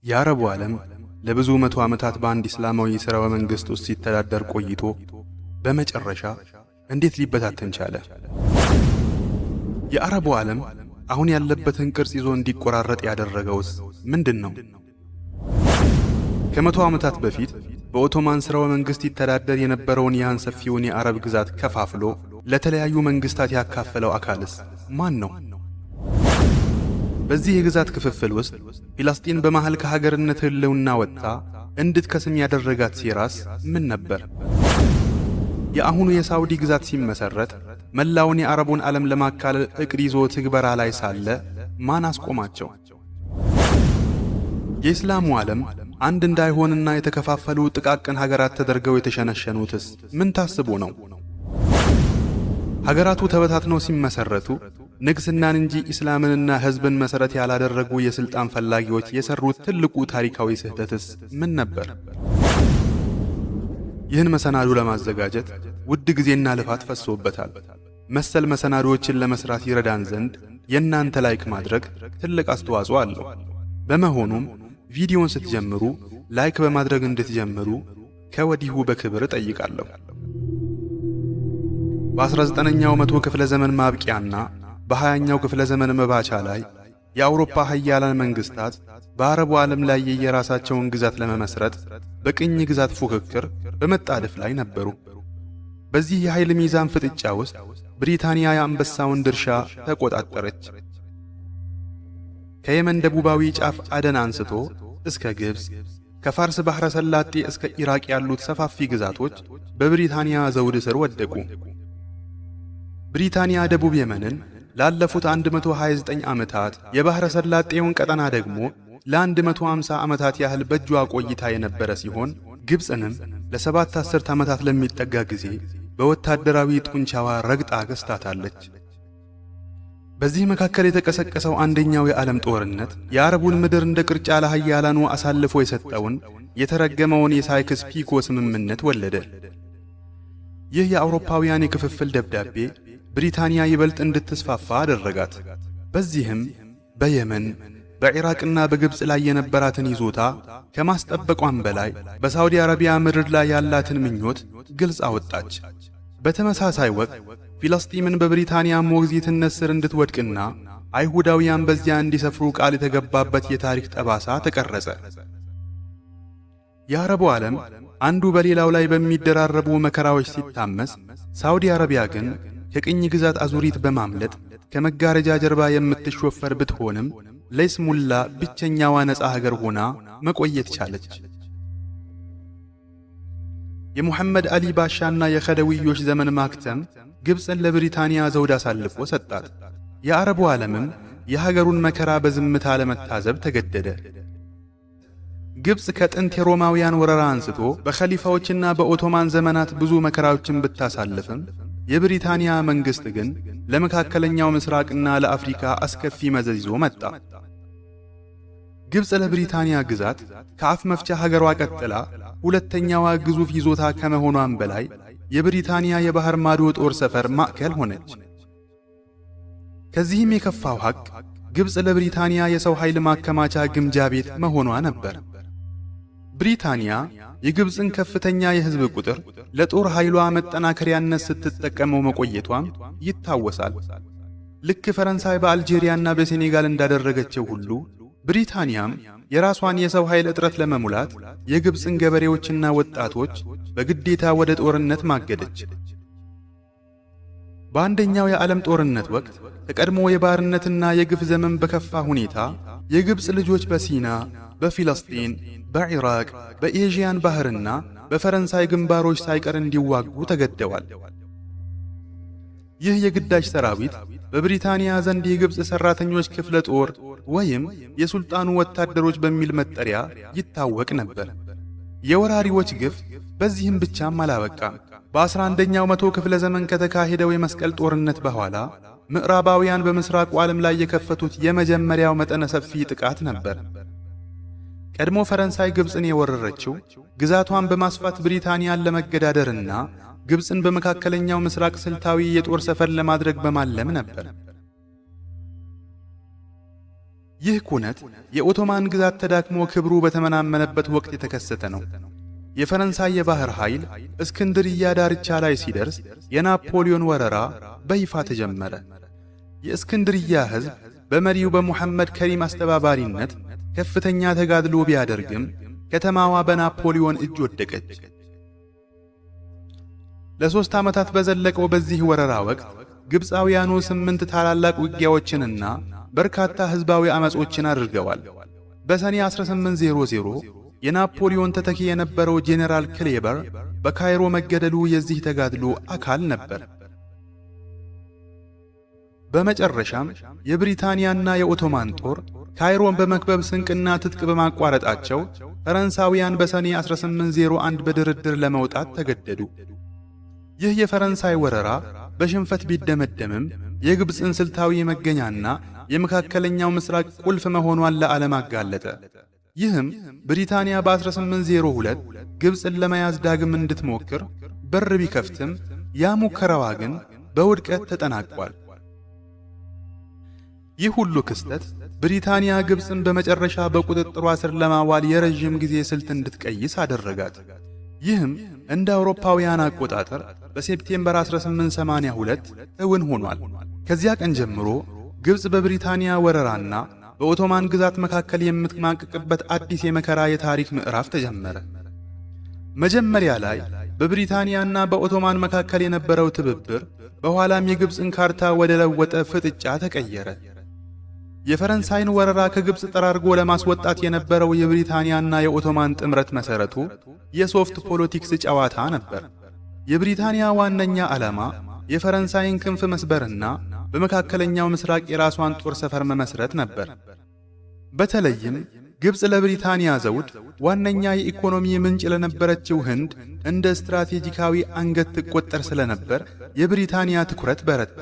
የአረቡ ዓለም ለብዙ መቶ ዓመታት በአንድ እስላማዊ ሥርወ መንግሥት ውስጥ ሲተዳደር ቆይቶ በመጨረሻ እንዴት ሊበታተን ቻለ? የአረቡ ዓለም አሁን ያለበትን ቅርጽ ይዞ እንዲቆራረጥ ያደረገውስ ምንድነው? ከመቶ ዓመታት በፊት በኦቶማን ሥርወ መንግሥት ይተዳደር የነበረውን ያን ሰፊውን የአረብ ግዛት ከፋፍሎ ለተለያዩ መንግሥታት ያካፈለው አካልስ ማን ነው? በዚህ የግዛት ክፍፍል ውስጥ ፊልስጤን በመሃል ከሀገርነት ህልውና ወጥታ እንድትከስም ያደረጋት ሴራስ ምን ነበር? የአሁኑ የሳውዲ ግዛት ሲመሰረት መላውን የአረቡን ዓለም ለማካለል እቅድ ይዞ ትግበራ ላይ ሳለ ማን አስቆማቸው? የእስላሙ ዓለም አንድ እንዳይሆንና የተከፋፈሉ ጥቃቅን ሀገራት ተደርገው የተሸነሸኑትስ ምን ታስቦ ነው? ሀገራቱ ተበታትነው ሲመሰረቱ ንግስናን እንጂ እስላምንና ህዝብን መሰረት ያላደረጉ የስልጣን ፈላጊዎች የሰሩት ትልቁ ታሪካዊ ስህተትስ ምን ነበር? ይህን መሰናዶ ለማዘጋጀት ውድ ጊዜና ልፋት ፈሶበታል። መሰል መሰናዶዎችን ለመስራት ይረዳን ዘንድ የእናንተ ላይክ ማድረግ ትልቅ አስተዋጽኦ አለው። በመሆኑም ቪዲዮን ስትጀምሩ ላይክ በማድረግ እንድትጀምሩ ከወዲሁ በክብር እጠይቃለሁ። በ19ኛው መቶ ክፍለ ዘመን ማብቂያና በ20ኛው ክፍለ ዘመን መባቻ ላይ የአውሮፓ ኃያላን መንግስታት በአረቡ ዓለም ላይ የየራሳቸውን ግዛት ለመመስረት በቅኝ ግዛት ፉክክር በመጣደፍ ላይ ነበሩ። በዚህ የኃይል ሚዛን ፍጥጫ ውስጥ ብሪታንያ የአንበሳውን ድርሻ ተቆጣጠረች። ከየመን ደቡባዊ ጫፍ አደን አንስቶ እስከ ግብፅ፣ ከፋርስ ባሕረ ሰላጤ እስከ ኢራቅ ያሉት ሰፋፊ ግዛቶች በብሪታንያ ዘውድ ስር ወደቁ። ብሪታንያ ደቡብ የመንን ላለፉት 129 ዓመታት የባሕረ ሰላጤውን ቀጠና ደግሞ ለ150 ዓመታት ያህል በእጇ ቆይታ የነበረ ሲሆን ግብፅንም ለ7 አስርት ዓመታት ለሚጠጋ ጊዜ በወታደራዊ ጡንቻዋ ረግጣ ገዝታታለች። በዚህ መካከል የተቀሰቀሰው አንደኛው የዓለም ጦርነት የአረቡን ምድር እንደ ቅርጫ ለኃያላኑ አሳልፎ የሰጠውን የተረገመውን የሳይክስ ፒኮ ስምምነት ወለደ። ይህ የአውሮፓውያን የክፍፍል ደብዳቤ ብሪታንያ ይበልጥ እንድትስፋፋ አደረጋት። በዚህም በየመን በኢራቅና በግብፅ ላይ የነበራትን ይዞታ ከማስጠበቋም በላይ በሳውዲ አረቢያ ምድር ላይ ያላትን ምኞት ግልጽ አወጣች። በተመሳሳይ ወቅት ፊልስጤምን በብሪታንያ ሞግዚትነት ስር እንድትወድቅና አይሁዳውያን በዚያ እንዲሰፍሩ ቃል የተገባበት የታሪክ ጠባሳ ተቀረጸ። የአረቡ ዓለም አንዱ በሌላው ላይ በሚደራረቡ መከራዎች ሲታመስ፣ ሳውዲ አረቢያ ግን ከቅኝ ግዛት አዙሪት በማምለጥ ከመጋረጃ ጀርባ የምትሾፈር ብትሆንም ለይስሙላ ብቸኛዋ ነፃ ሀገር ሆና መቆየት ቻለች። የሙሐመድ አሊ ባሻና የኸደዊዮች ዘመን ማክተም ግብፅን ለብሪታንያ ዘውድ አሳልፎ ሰጣት። የአረቡ ዓለምም የሀገሩን መከራ በዝምታ ለመታዘብ ተገደደ። ግብፅ ከጥንት የሮማውያን ወረራ አንስቶ በኸሊፋዎችና በኦቶማን ዘመናት ብዙ መከራዎችን ብታሳልፍም የብሪታንያ መንግስት ግን ለመካከለኛው ምስራቅና ለአፍሪካ አስከፊ መዘዝ ይዞ መጣ። ግብፅ ለብሪታንያ ግዛት ከአፍ መፍቻ ሀገሯ ቀጥላ ሁለተኛዋ ግዙፍ ይዞታ ከመሆኗም በላይ የብሪታንያ የባህር ማዶ ጦር ሰፈር ማዕከል ሆነች። ከዚህም የከፋው ሐቅ ግብፅ ለብሪታንያ የሰው ኃይል ማከማቻ ግምጃ ቤት መሆኗ ነበር። ብሪታንያ የግብፅን ከፍተኛ የሕዝብ ቁጥር ለጦር ኃይሏ መጠናከሪያነት ስትጠቀመው መቆየቷም ይታወሳል። ልክ ፈረንሳይ በአልጄሪያና በሴኔጋል እንዳደረገችው ሁሉ ብሪታንያም የራሷን የሰው ኃይል እጥረት ለመሙላት የግብፅን ገበሬዎችና ወጣቶች በግዴታ ወደ ጦርነት ማገደች። በአንደኛው የዓለም ጦርነት ወቅት ከቀድሞ የባርነትና የግፍ ዘመን በከፋ ሁኔታ የግብፅ ልጆች በሲና፣ በፊልስጤን፣ በኢራቅ፣ በኤዥያን ባህርና በፈረንሳይ ግንባሮች ሳይቀር እንዲዋጉ ተገደዋል። ይህ የግዳጅ ሰራዊት በብሪታንያ ዘንድ የግብፅ ሰራተኞች ክፍለ ጦር ወይም የሱልጣኑ ወታደሮች በሚል መጠሪያ ይታወቅ ነበር። የወራሪዎች ግፍ በዚህም ብቻም አላበቃም። በ11ኛው መቶ ክፍለ ዘመን ከተካሄደው የመስቀል ጦርነት በኋላ ምዕራባውያን በምስራቁ ዓለም ላይ የከፈቱት የመጀመሪያው መጠነ ሰፊ ጥቃት ነበር። ቀድሞ ፈረንሳይ ግብፅን የወረረችው ግዛቷን በማስፋት ብሪታንያን ለመገዳደርና ግብፅን በመካከለኛው ምስራቅ ስልታዊ የጦር ሰፈር ለማድረግ በማለም ነበር። ይህ ኩነት የኦቶማን ግዛት ተዳክሞ ክብሩ በተመናመነበት ወቅት የተከሰተ ነው። የፈረንሳይ የባህር ኃይል እስክንድርያ ዳርቻ ላይ ሲደርስ የናፖሊዮን ወረራ በይፋ ተጀመረ። የእስክንድርያ ሕዝብ በመሪው በሙሐመድ ከሪም አስተባባሪነት ከፍተኛ ተጋድሎ ቢያደርግም ከተማዋ በናፖሊዮን እጅ ወደቀች። ለ3 ዓመታት በዘለቀው በዚህ ወረራ ወቅት ግብፃውያኑ 8 ታላላቅ ውጊያዎችንና በርካታ ሕዝባዊ አመጾችን አድርገዋል። በሰኔ 1800 የናፖሊዮን ተተኪ የነበረው ጄኔራል ክሌበር በካይሮ መገደሉ የዚህ ተጋድሎ አካል ነበር። በመጨረሻም የብሪታንያና የኦቶማን ጦር ካይሮን በመክበብ ስንቅና ትጥቅ በማቋረጣቸው ፈረንሳውያን በሰኔ 1801 በድርድር ለመውጣት ተገደዱ። ይህ የፈረንሳይ ወረራ በሽንፈት ቢደመደምም የግብፅን ስልታዊ መገኛና የመካከለኛው ምስራቅ ቁልፍ መሆኗን ለዓለም አጋለጠ። ይህም ብሪታንያ በ1802 ግብፅን ለመያዝ ዳግም እንድትሞክር በር ቢከፍትም ያ ሙከራዋ ግን በውድቀት ተጠናቋል። ይህ ሁሉ ክስተት ብሪታንያ ግብፅን በመጨረሻ በቁጥጥሯ ስር ለማዋል የረዥም ጊዜ ስልት እንድትቀይስ አደረጋት። ይህም እንደ አውሮፓውያን አቆጣጠር በሴፕቴምበር 1882 እውን ሆኗል። ከዚያ ቀን ጀምሮ ግብፅ በብሪታንያ ወረራና በኦቶማን ግዛት መካከል የምትማቅቅበት አዲስ የመከራ የታሪክ ምዕራፍ ተጀመረ። መጀመሪያ ላይ በብሪታንያና በኦቶማን መካከል የነበረው ትብብር በኋላም የግብፅን ካርታ ወደ ለወጠ ፍጥጫ ተቀየረ። የፈረንሳይን ወረራ ከግብፅ ጠራርጎ ለማስወጣት የነበረው የብሪታንያና የኦቶማን ጥምረት መሰረቱ የሶፍት ፖለቲክስ ጨዋታ ነበር። የብሪታንያ ዋነኛ ዓላማ የፈረንሳይን ክንፍ መስበርና በመካከለኛው ምስራቅ የራሷን ጦር ሰፈር መመስረት ነበር። በተለይም ግብፅ ለብሪታንያ ዘውድ ዋነኛ የኢኮኖሚ ምንጭ ለነበረችው ህንድ እንደ ስትራቴጂካዊ አንገት ትቆጠር ስለነበር የብሪታንያ ትኩረት በረታ።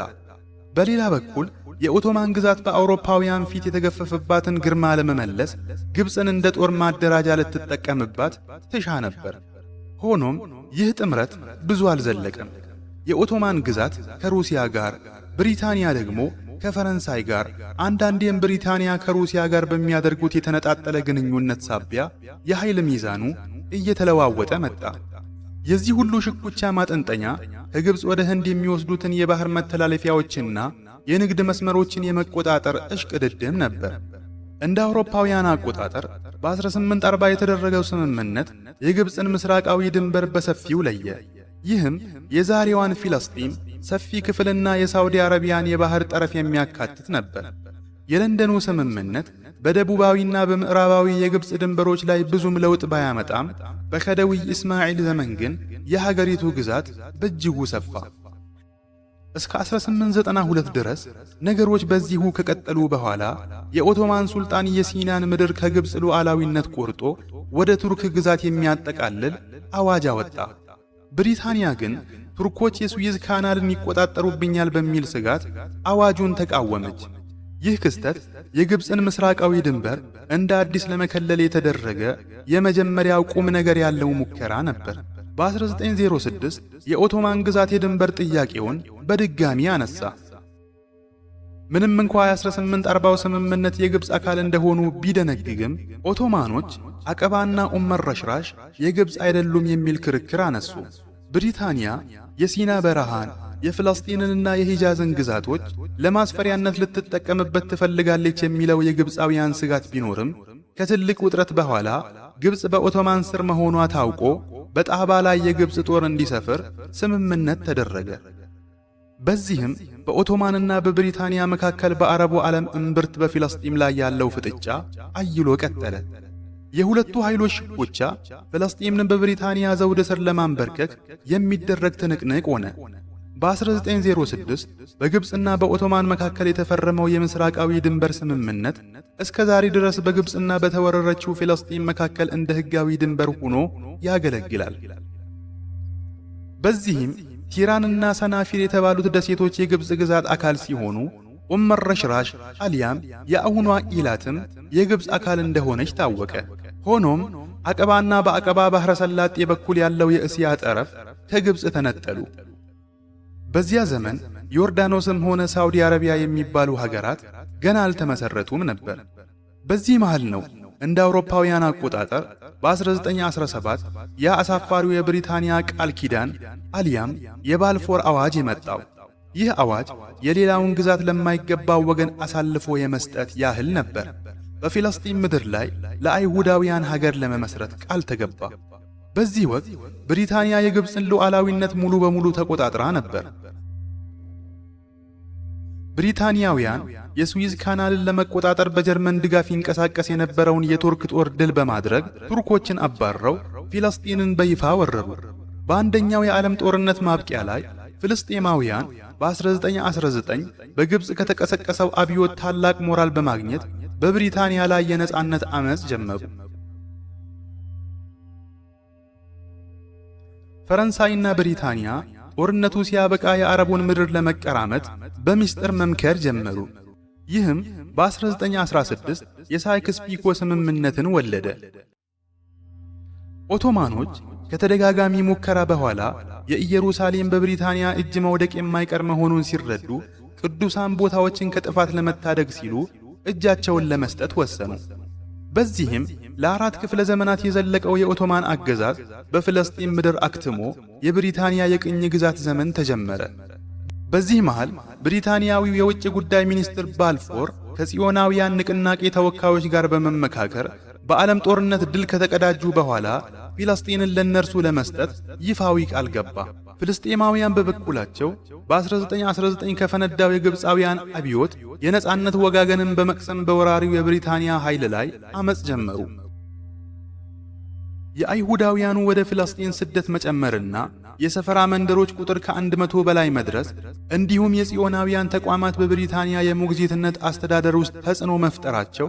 በሌላ በኩል የኦቶማን ግዛት በአውሮፓውያን ፊት የተገፈፈባትን ግርማ ለመመለስ ግብፅን እንደ ጦር ማደራጃ ልትጠቀምባት ትሻ ነበር። ሆኖም ይህ ጥምረት ብዙ አልዘለቀም። የኦቶማን ግዛት ከሩሲያ ጋር፣ ብሪታንያ ደግሞ ከፈረንሳይ ጋር፣ አንዳንዴም ብሪታንያ ከሩሲያ ጋር በሚያደርጉት የተነጣጠለ ግንኙነት ሳቢያ የኃይል ሚዛኑ እየተለዋወጠ መጣ። የዚህ ሁሉ ሽኩቻ ማጠንጠኛ ከግብፅ ወደ ህንድ የሚወስዱትን የባህር መተላለፊያዎችና የንግድ መስመሮችን የመቆጣጠር እሽቅድድም ነበር። እንደ አውሮፓውያን አቆጣጠር በ1840 የተደረገው ስምምነት የግብፅን ምስራቃዊ ድንበር በሰፊው ለየ። ይህም የዛሬዋን ፊልስጤም ሰፊ ክፍልና የሳውዲ አረቢያን የባህር ጠረፍ የሚያካትት ነበር። የለንደኑ ስምምነት በደቡባዊና በምዕራባዊ የግብፅ ድንበሮች ላይ ብዙም ለውጥ ባያመጣም በከደዊ እስማኤል ዘመን ግን የሀገሪቱ ግዛት በእጅጉ ሰፋ። እስከ 1892 ድረስ ነገሮች በዚሁ ከቀጠሉ በኋላ የኦቶማን ሱልጣን የሲናን ምድር ከግብፅ ሉዓላዊነት ቆርጦ ወደ ቱርክ ግዛት የሚያጠቃልል አዋጅ አወጣ። ብሪታንያ ግን ቱርኮች የሱዌዝ ካናልን ይቆጣጠሩብኛል በሚል ስጋት አዋጁን ተቃወመች። ይህ ክስተት የግብፅን ምስራቃዊ ድንበር እንደ አዲስ ለመከለል የተደረገ የመጀመሪያው ቁም ነገር ያለው ሙከራ ነበር። በ1906 የኦቶማን ግዛት የድንበር ጥያቄውን በድጋሚ አነሳ። ምንም እንኳ የ1840 ስምምነት የግብፅ አካል እንደሆኑ ቢደነግግም ኦቶማኖች አቀባና ረሽራሽ የግብፅ አይደሉም የሚል ክርክር አነሱ። ብሪታንያ የሲና በረሃን የፍልስጤንንና የሂጃዝን ግዛቶች ለማስፈሪያነት ልትጠቀምበት ትፈልጋለች የሚለው የግብፃውያን ስጋት ቢኖርም ከትልቅ ውጥረት በኋላ ግብፅ በኦቶማን ስር መሆኗ ታውቆ በጣባ ላይ የግብፅ ጦር እንዲሰፍር ስምምነት ተደረገ። በዚህም በኦቶማንና በብሪታንያ መካከል በአረቡ ዓለም እምብርት በፊልስጤም ላይ ያለው ፍጥጫ አይሎ ቀጠለ። የሁለቱ ኃይሎች ሽኩቻ ፍልስጤምን በብሪታንያ ዘውድ ስር ለማንበርከክ የሚደረግ ትንቅንቅ ሆነ። በ1906 በግብፅና በኦቶማን መካከል የተፈረመው የምስራቃዊ ድንበር ስምምነት እስከ ዛሬ ድረስ በግብፅና በተወረረችው ፍልስጤም መካከል እንደ ሕጋዊ ድንበር ሆኖ ያገለግላል። በዚህም ቲራንና ሰናፊር የተባሉት ደሴቶች የግብፅ ግዛት አካል ሲሆኑ ረሽራሽ አሊያም የአሁኗ ኢላትም የግብፅ አካል እንደሆነች ታወቀ። ሆኖም አቀባና በአቀባ ባህረ ሰላጤ በኩል ያለው የእስያ ጠረፍ ከግብፅ ተነጠሉ። በዚያ ዘመን ዮርዳኖስም ሆነ ሳውዲ አረቢያ የሚባሉ ሀገራት ገና አልተመሰረቱም ነበር። በዚህ መሃል ነው እንደ አውሮፓውያን አቆጣጠር በ1917 ያ አሳፋሪው የብሪታንያ ቃል ኪዳን አሊያም የባልፎር አዋጅ የመጣው። ይህ አዋጅ የሌላውን ግዛት ለማይገባው ወገን አሳልፎ የመስጠት ያህል ነበር። በፊልስጤም ምድር ላይ ለአይሁዳውያን ሀገር ለመመስረት ቃል ተገባ። በዚህ ወቅት ብሪታንያ የግብፅን ሉዓላዊነት ሙሉ በሙሉ ተቆጣጥራ ነበር። ብሪታንያውያን የስዊዝ ካናልን ለመቆጣጠር በጀርመን ድጋፍ ይንቀሳቀስ የነበረውን የቱርክ ጦር ድል በማድረግ ቱርኮችን አባረው ፊልስጤምን በይፋ ወረሩ። በአንደኛው የዓለም ጦርነት ማብቂያ ላይ ፍልስጤማውያን በ1919 በግብፅ ከተቀሰቀሰው አብዮት ታላቅ ሞራል በማግኘት በብሪታንያ ላይ የነጻነት አመጽ ጀመሩ። ፈረንሳይና ብሪታንያ ጦርነቱ ሲያበቃ የአረቡን ምድር ለመቀራመት በሚስጥር መምከር ጀመሩ። ይህም በ1916 የሳይክስ ፒኮ ስምምነትን ወለደ። ኦቶማኖች ከተደጋጋሚ ሙከራ በኋላ የኢየሩሳሌም በብሪታንያ እጅ መውደቅ የማይቀር መሆኑን ሲረዱ ቅዱሳን ቦታዎችን ከጥፋት ለመታደግ ሲሉ እጃቸውን ለመስጠት ወሰኑ። በዚህም ለአራት ክፍለ ዘመናት የዘለቀው የኦቶማን አገዛዝ በፍልስጤም ምድር አክትሞ የብሪታንያ የቅኝ ግዛት ዘመን ተጀመረ። በዚህ መሃል ብሪታንያዊው የውጭ ጉዳይ ሚኒስትር ባልፎር ከጽዮናውያን ንቅናቄ ተወካዮች ጋር በመመካከር በዓለም ጦርነት ድል ከተቀዳጁ በኋላ ፊልስጤንን ለነርሱ ለመስጠት ይፋዊ ቃል ገባ። ፍልስጤማውያን በበኩላቸው በ1919 ከፈነዳው የግብፃውያን አብዮት የነጻነት ወጋገንን በመቅሰም በወራሪው የብሪታንያ ኃይል ላይ አመጽ ጀመሩ። የአይሁዳውያኑ ወደ ፍልስጤን ስደት መጨመርና የሰፈራ መንደሮች ቁጥር ከ100 በላይ መድረስ እንዲሁም የጽዮናውያን ተቋማት በብሪታንያ የሞግዚትነት አስተዳደር ውስጥ ተጽዕኖ መፍጠራቸው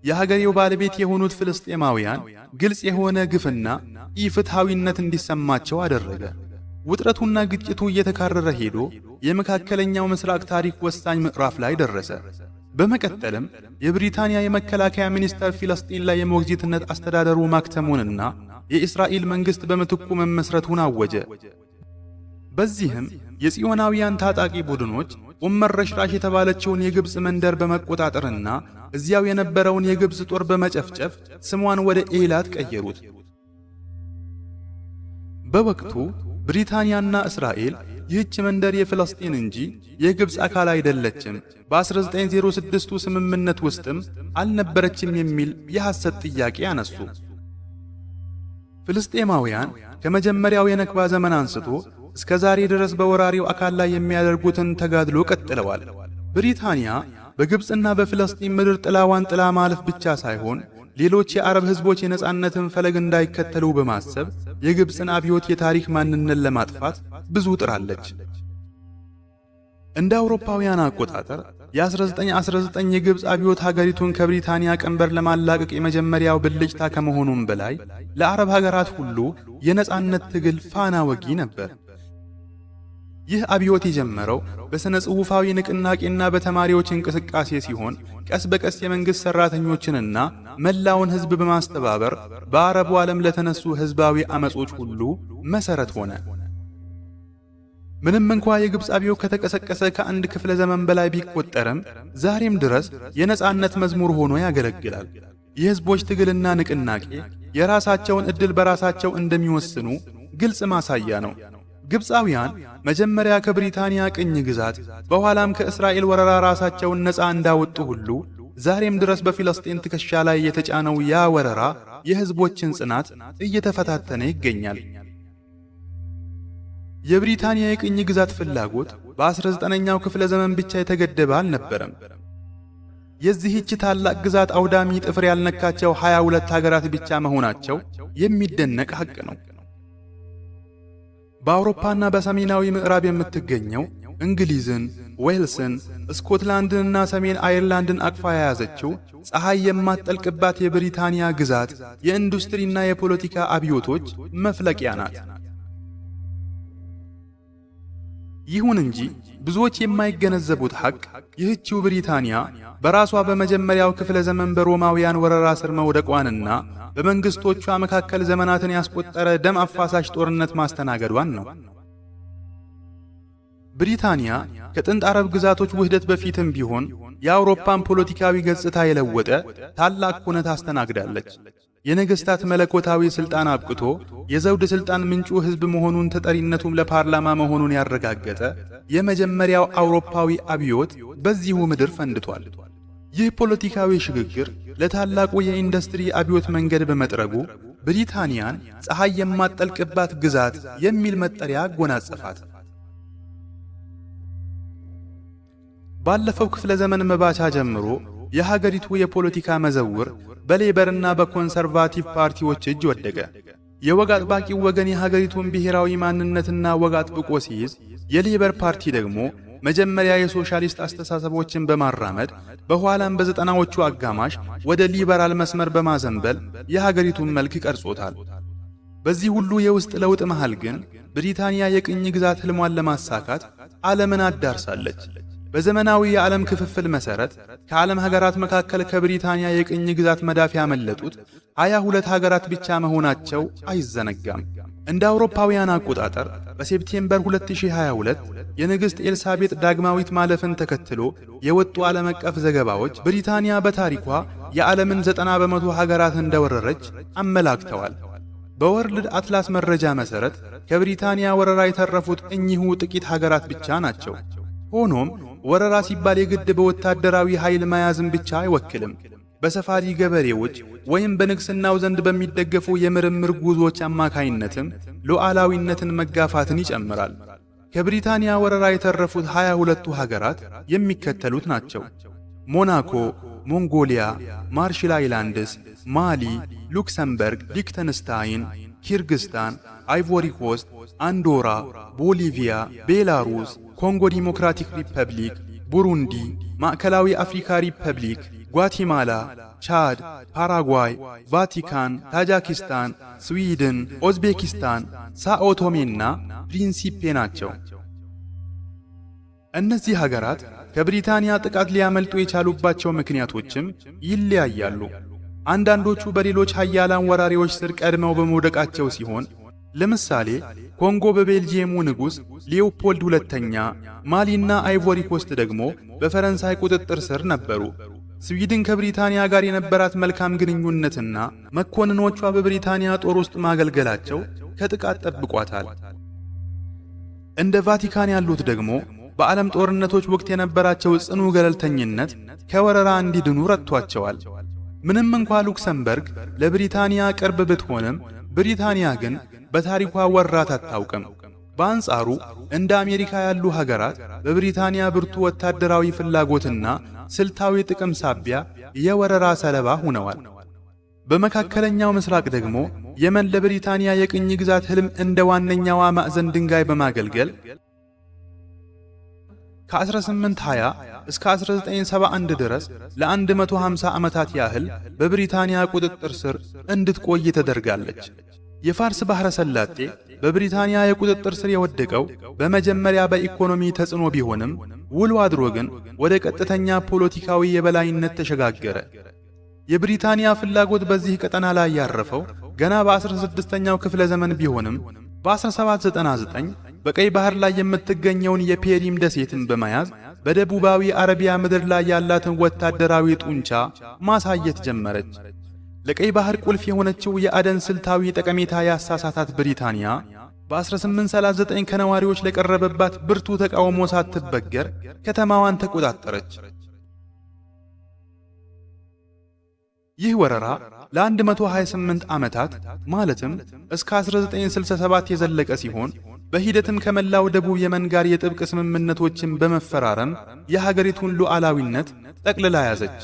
የሀገሬው ባለቤት የሆኑት ፍልስጤማውያን ግልጽ የሆነ ግፍና ኢፍትሃዊነት እንዲሰማቸው አደረገ። ውጥረቱና ግጭቱ እየተካረረ ሄዶ የመካከለኛው ምስራቅ ታሪክ ወሳኝ ምዕራፍ ላይ ደረሰ። በመቀጠልም የብሪታንያ የመከላከያ ሚኒስተር ፊልስጤን ላይ የሞግዚትነት አስተዳደሩ ማክተሙንና የእስራኤል መንግስት በምትኩ መመስረቱን አወጀ። በዚህም የጽዮናውያን ታጣቂ ቡድኖች ኡመረሽራሽ የተባለችውን የግብፅ መንደር በመቆጣጠርና እዚያው የነበረውን የግብፅ ጦር በመጨፍጨፍ ስሟን ወደ ኤላት ቀየሩት። በወቅቱ ብሪታንያና እስራኤል ይህች መንደር የፍልስጤን እንጂ የግብፅ አካል አይደለችም፣ በ1906ቱ ስምምነት ውስጥም አልነበረችም የሚል የሐሰት ጥያቄ አነሱ። ፍልስጤማውያን ከመጀመሪያው የነክባ ዘመን አንስቶ እስከ ዛሬ ድረስ በወራሪው አካል ላይ የሚያደርጉትን ተጋድሎ ቀጥለዋል። ብሪታንያ በግብፅና በፍልስጤም ምድር ጥላዋን ጥላ ማለፍ ብቻ ሳይሆን ሌሎች የአረብ ሕዝቦች የነጻነትን ፈለግ እንዳይከተሉ በማሰብ የግብፅን አብዮት የታሪክ ማንነት ለማጥፋት ብዙ ጥራለች። እንደ አውሮፓውያን አቆጣጠር የ1919 የግብፅ አብዮት ሀገሪቱን ከብሪታንያ ቀንበር ለማላቀቅ የመጀመሪያው ብልጭታ ከመሆኑም በላይ ለአረብ ሀገራት ሁሉ የነጻነት ትግል ፋና ወጊ ነበር። ይህ አብዮት የጀመረው በሥነ ጽሑፋዊ ንቅናቄና በተማሪዎች እንቅስቃሴ ሲሆን ቀስ በቀስ የመንግሥት ሠራተኞችንና መላውን ሕዝብ በማስተባበር በአረቡ ዓለም ለተነሱ ሕዝባዊ ዓመጾች ሁሉ መሠረት ሆነ። ምንም እንኳ የግብፅ አብዮት ከተቀሰቀሰ ከአንድ ክፍለ ዘመን በላይ ቢቆጠርም ዛሬም ድረስ የነጻነት መዝሙር ሆኖ ያገለግላል። የሕዝቦች ትግልና ንቅናቄ የራሳቸውን ዕድል በራሳቸው እንደሚወስኑ ግልጽ ማሳያ ነው። ግብፃውያን መጀመሪያ ከብሪታንያ ቅኝ ግዛት በኋላም ከእስራኤል ወረራ ራሳቸውን ነፃ እንዳወጡ ሁሉ ዛሬም ድረስ በፊልስጤን ትከሻ ላይ የተጫነው ያ ወረራ የሕዝቦችን ጽናት እየተፈታተነ ይገኛል። የብሪታንያ የቅኝ ግዛት ፍላጎት በ19ኛው ክፍለ ዘመን ብቻ የተገደበ አልነበረም። የዚህች ታላቅ ግዛት አውዳሚ ጥፍር ያልነካቸው 22 ሀገራት ብቻ መሆናቸው የሚደነቅ ሐቅ ነው። በአውሮፓና በሰሜናዊ ምዕራብ የምትገኘው እንግሊዝን፣ ዌልስን፣ ስኮትላንድንና ሰሜን አየርላንድን አቅፋ የያዘችው ፀሐይ የማትጠልቅባት የብሪታንያ ግዛት የኢንዱስትሪና የፖለቲካ አብዮቶች መፍለቂያ ናት። ይሁን እንጂ ብዙዎች የማይገነዘቡት ሐቅ ይህችው ብሪታንያ በራሷ በመጀመሪያው ክፍለ ዘመን በሮማውያን ወረራ ስር መውደቋንና በመንግስቶቿ መካከል ዘመናትን ያስቆጠረ ደም አፋሳሽ ጦርነት ማስተናገዷን ነው። ብሪታንያ ከጥንት አረብ ግዛቶች ውህደት በፊትም ቢሆን የአውሮፓን ፖለቲካዊ ገጽታ የለወጠ ታላቅ ኩነት አስተናግዳለች። የነገስታት መለኮታዊ ስልጣን አብቅቶ የዘውድ ስልጣን ምንጩ ህዝብ መሆኑን ተጠሪነቱም ለፓርላማ መሆኑን ያረጋገጠ የመጀመሪያው አውሮፓዊ አብዮት በዚሁ ምድር ፈንድቷል። ይህ ፖለቲካዊ ሽግግር ለታላቁ የኢንዱስትሪ አብዮት መንገድ በመጥረጉ ብሪታንያን ፀሐይ የማትጠልቅባት ግዛት የሚል መጠሪያ አጎናጸፋት። ባለፈው ክፍለ ዘመን መባቻ ጀምሮ የሀገሪቱ የፖለቲካ መዘውር በሌበርና በኮንሰርቫቲቭ ፓርቲዎች እጅ ወደቀ። የወግ አጥባቂው ወገን የሀገሪቱን ብሔራዊ ማንነትና ወግ አጥብቆ ሲይዝ፣ የሌበር ፓርቲ ደግሞ መጀመሪያ የሶሻሊስት አስተሳሰቦችን በማራመድ በኋላም በዘጠናዎቹ አጋማሽ ወደ ሊበራል መስመር በማዘንበል የሀገሪቱን መልክ ቀርጾታል። በዚህ ሁሉ የውስጥ ለውጥ መሃል ግን ብሪታንያ የቅኝ ግዛት ህልሟን ለማሳካት ዓለምን አዳርሳለች። በዘመናዊ የዓለም ክፍፍል መሰረት ከዓለም ሀገራት መካከል ከብሪታንያ የቅኝ ግዛት መዳፍ ያመለጡት 22 ሀገራት ብቻ መሆናቸው አይዘነጋም። እንደ አውሮፓውያን አቆጣጠር በሴፕቴምበር 2022 የንግሥት ኤልሳቤጥ ዳግማዊት ማለፍን ተከትሎ የወጡ ዓለም አቀፍ ዘገባዎች ብሪታንያ በታሪኳ የዓለምን 90% ሀገራት እንደወረረች አመላክተዋል። በወርልድ አትላስ መረጃ መሰረት ከብሪታንያ ወረራ የተረፉት እኚሁ ጥቂት ሀገራት ብቻ ናቸው። ሆኖም ወረራ ሲባል የግድ በወታደራዊ ኃይል መያዝን ብቻ አይወክልም። በሰፋሪ ገበሬዎች ወይም በንግስናው ዘንድ በሚደገፉ የምርምር ጉዞዎች አማካይነትም ሉዓላዊነትን መጋፋትን ይጨምራል። ከብሪታንያ ወረራ የተረፉት 22ቱ ሀገራት የሚከተሉት ናቸው: ሞናኮ፣ ሞንጎሊያ፣ ማርሻል አይላንድስ፣ ማሊ፣ ሉክሰምበርግ፣ ሊክተንስታይን፣ ኪርግስታን፣ አይቮሪ ኮስት፣ አንዶራ፣ ቦሊቪያ፣ ቤላሩስ፣ ኮንጎ ዲሞክራቲክ ሪፐብሊክ፣ ቡሩንዲ፣ ማዕከላዊ አፍሪካ ሪፐብሊክ፣ ጓቲማላ፣ ቻድ፣ ፓራጓይ፣ ቫቲካን፣ ታጃኪስታን፣ ስዊድን፣ ኡዝቤኪስታን፣ ሳኦ ቶሜና ፕሪንሲፔ ናቸው። እነዚህ ሀገራት ከብሪታንያ ጥቃት ሊያመልጡ የቻሉባቸው ምክንያቶችም ይለያያሉ። አንዳንዶቹ በሌሎች ሀያላን ወራሪዎች ስር ቀድመው በመውደቃቸው ሲሆን፣ ለምሳሌ ኮንጎ በቤልጂየሙ ንጉሥ ሊዮፖልድ ሁለተኛ፣ ማሊና አይቮሪ ኮስት ደግሞ በፈረንሳይ ቁጥጥር ስር ነበሩ። ስዊድን ከብሪታንያ ጋር የነበራት መልካም ግንኙነትና መኮንኖቿ በብሪታንያ ጦር ውስጥ ማገልገላቸው ከጥቃት ጠብቋታል። እንደ ቫቲካን ያሉት ደግሞ በዓለም ጦርነቶች ወቅት የነበራቸው ጽኑ ገለልተኝነት ከወረራ እንዲድኑ ረድቷቸዋል። ምንም እንኳ ሉክሰምበርግ ለብሪታንያ ቅርብ ብትሆንም ብሪታንያ ግን በታሪኳ ወራት አታውቅም። በአንጻሩ እንደ አሜሪካ ያሉ ሀገራት በብሪታንያ ብርቱ ወታደራዊ ፍላጎትና ስልታዊ ጥቅም ሳቢያ የወረራ ሰለባ ሆነዋል። በመካከለኛው ምስራቅ ደግሞ የመን ለብሪታንያ የቅኝ ግዛት ህልም እንደ ዋነኛዋ ማዕዘን ድንጋይ በማገልገል ከ1820 እስከ 1971 ድረስ ለ150 ዓመታት ያህል በብሪታንያ ቁጥጥር ስር እንድትቆይ ተደርጋለች። የፋርስ ባህረ ሰላጤ በብሪታንያ የቁጥጥር ስር የወደቀው በመጀመሪያ በኢኮኖሚ ተጽዕኖ ቢሆንም ውሎ አድሮ ግን ወደ ቀጥተኛ ፖለቲካዊ የበላይነት ተሸጋገረ። የብሪታንያ ፍላጎት በዚህ ቀጠና ላይ ያረፈው ገና በ16ኛው ክፍለ ዘመን ቢሆንም በ1799 በቀይ ባህር ላይ የምትገኘውን የፔሪም ደሴትን በመያዝ በደቡባዊ አረቢያ ምድር ላይ ያላትን ወታደራዊ ጡንቻ ማሳየት ጀመረች። ለቀይ ባህር ቁልፍ የሆነችው የአደን ስልታዊ ጠቀሜታ ያሳሳታት ብሪታንያ በ1839 ከነዋሪዎች ለቀረበባት ብርቱ ተቃውሞ ሳትበገር ከተማዋን ተቆጣጠረች። ይህ ወረራ ለ128 ዓመታት ማለትም እስከ 1967 የዘለቀ ሲሆን በሂደትም ከመላው ደቡብ የመን ጋር የጥብቅ ስምምነቶችን በመፈራረም የሀገሪቱን ሉዓላዊነት ጠቅልላ ያዘች።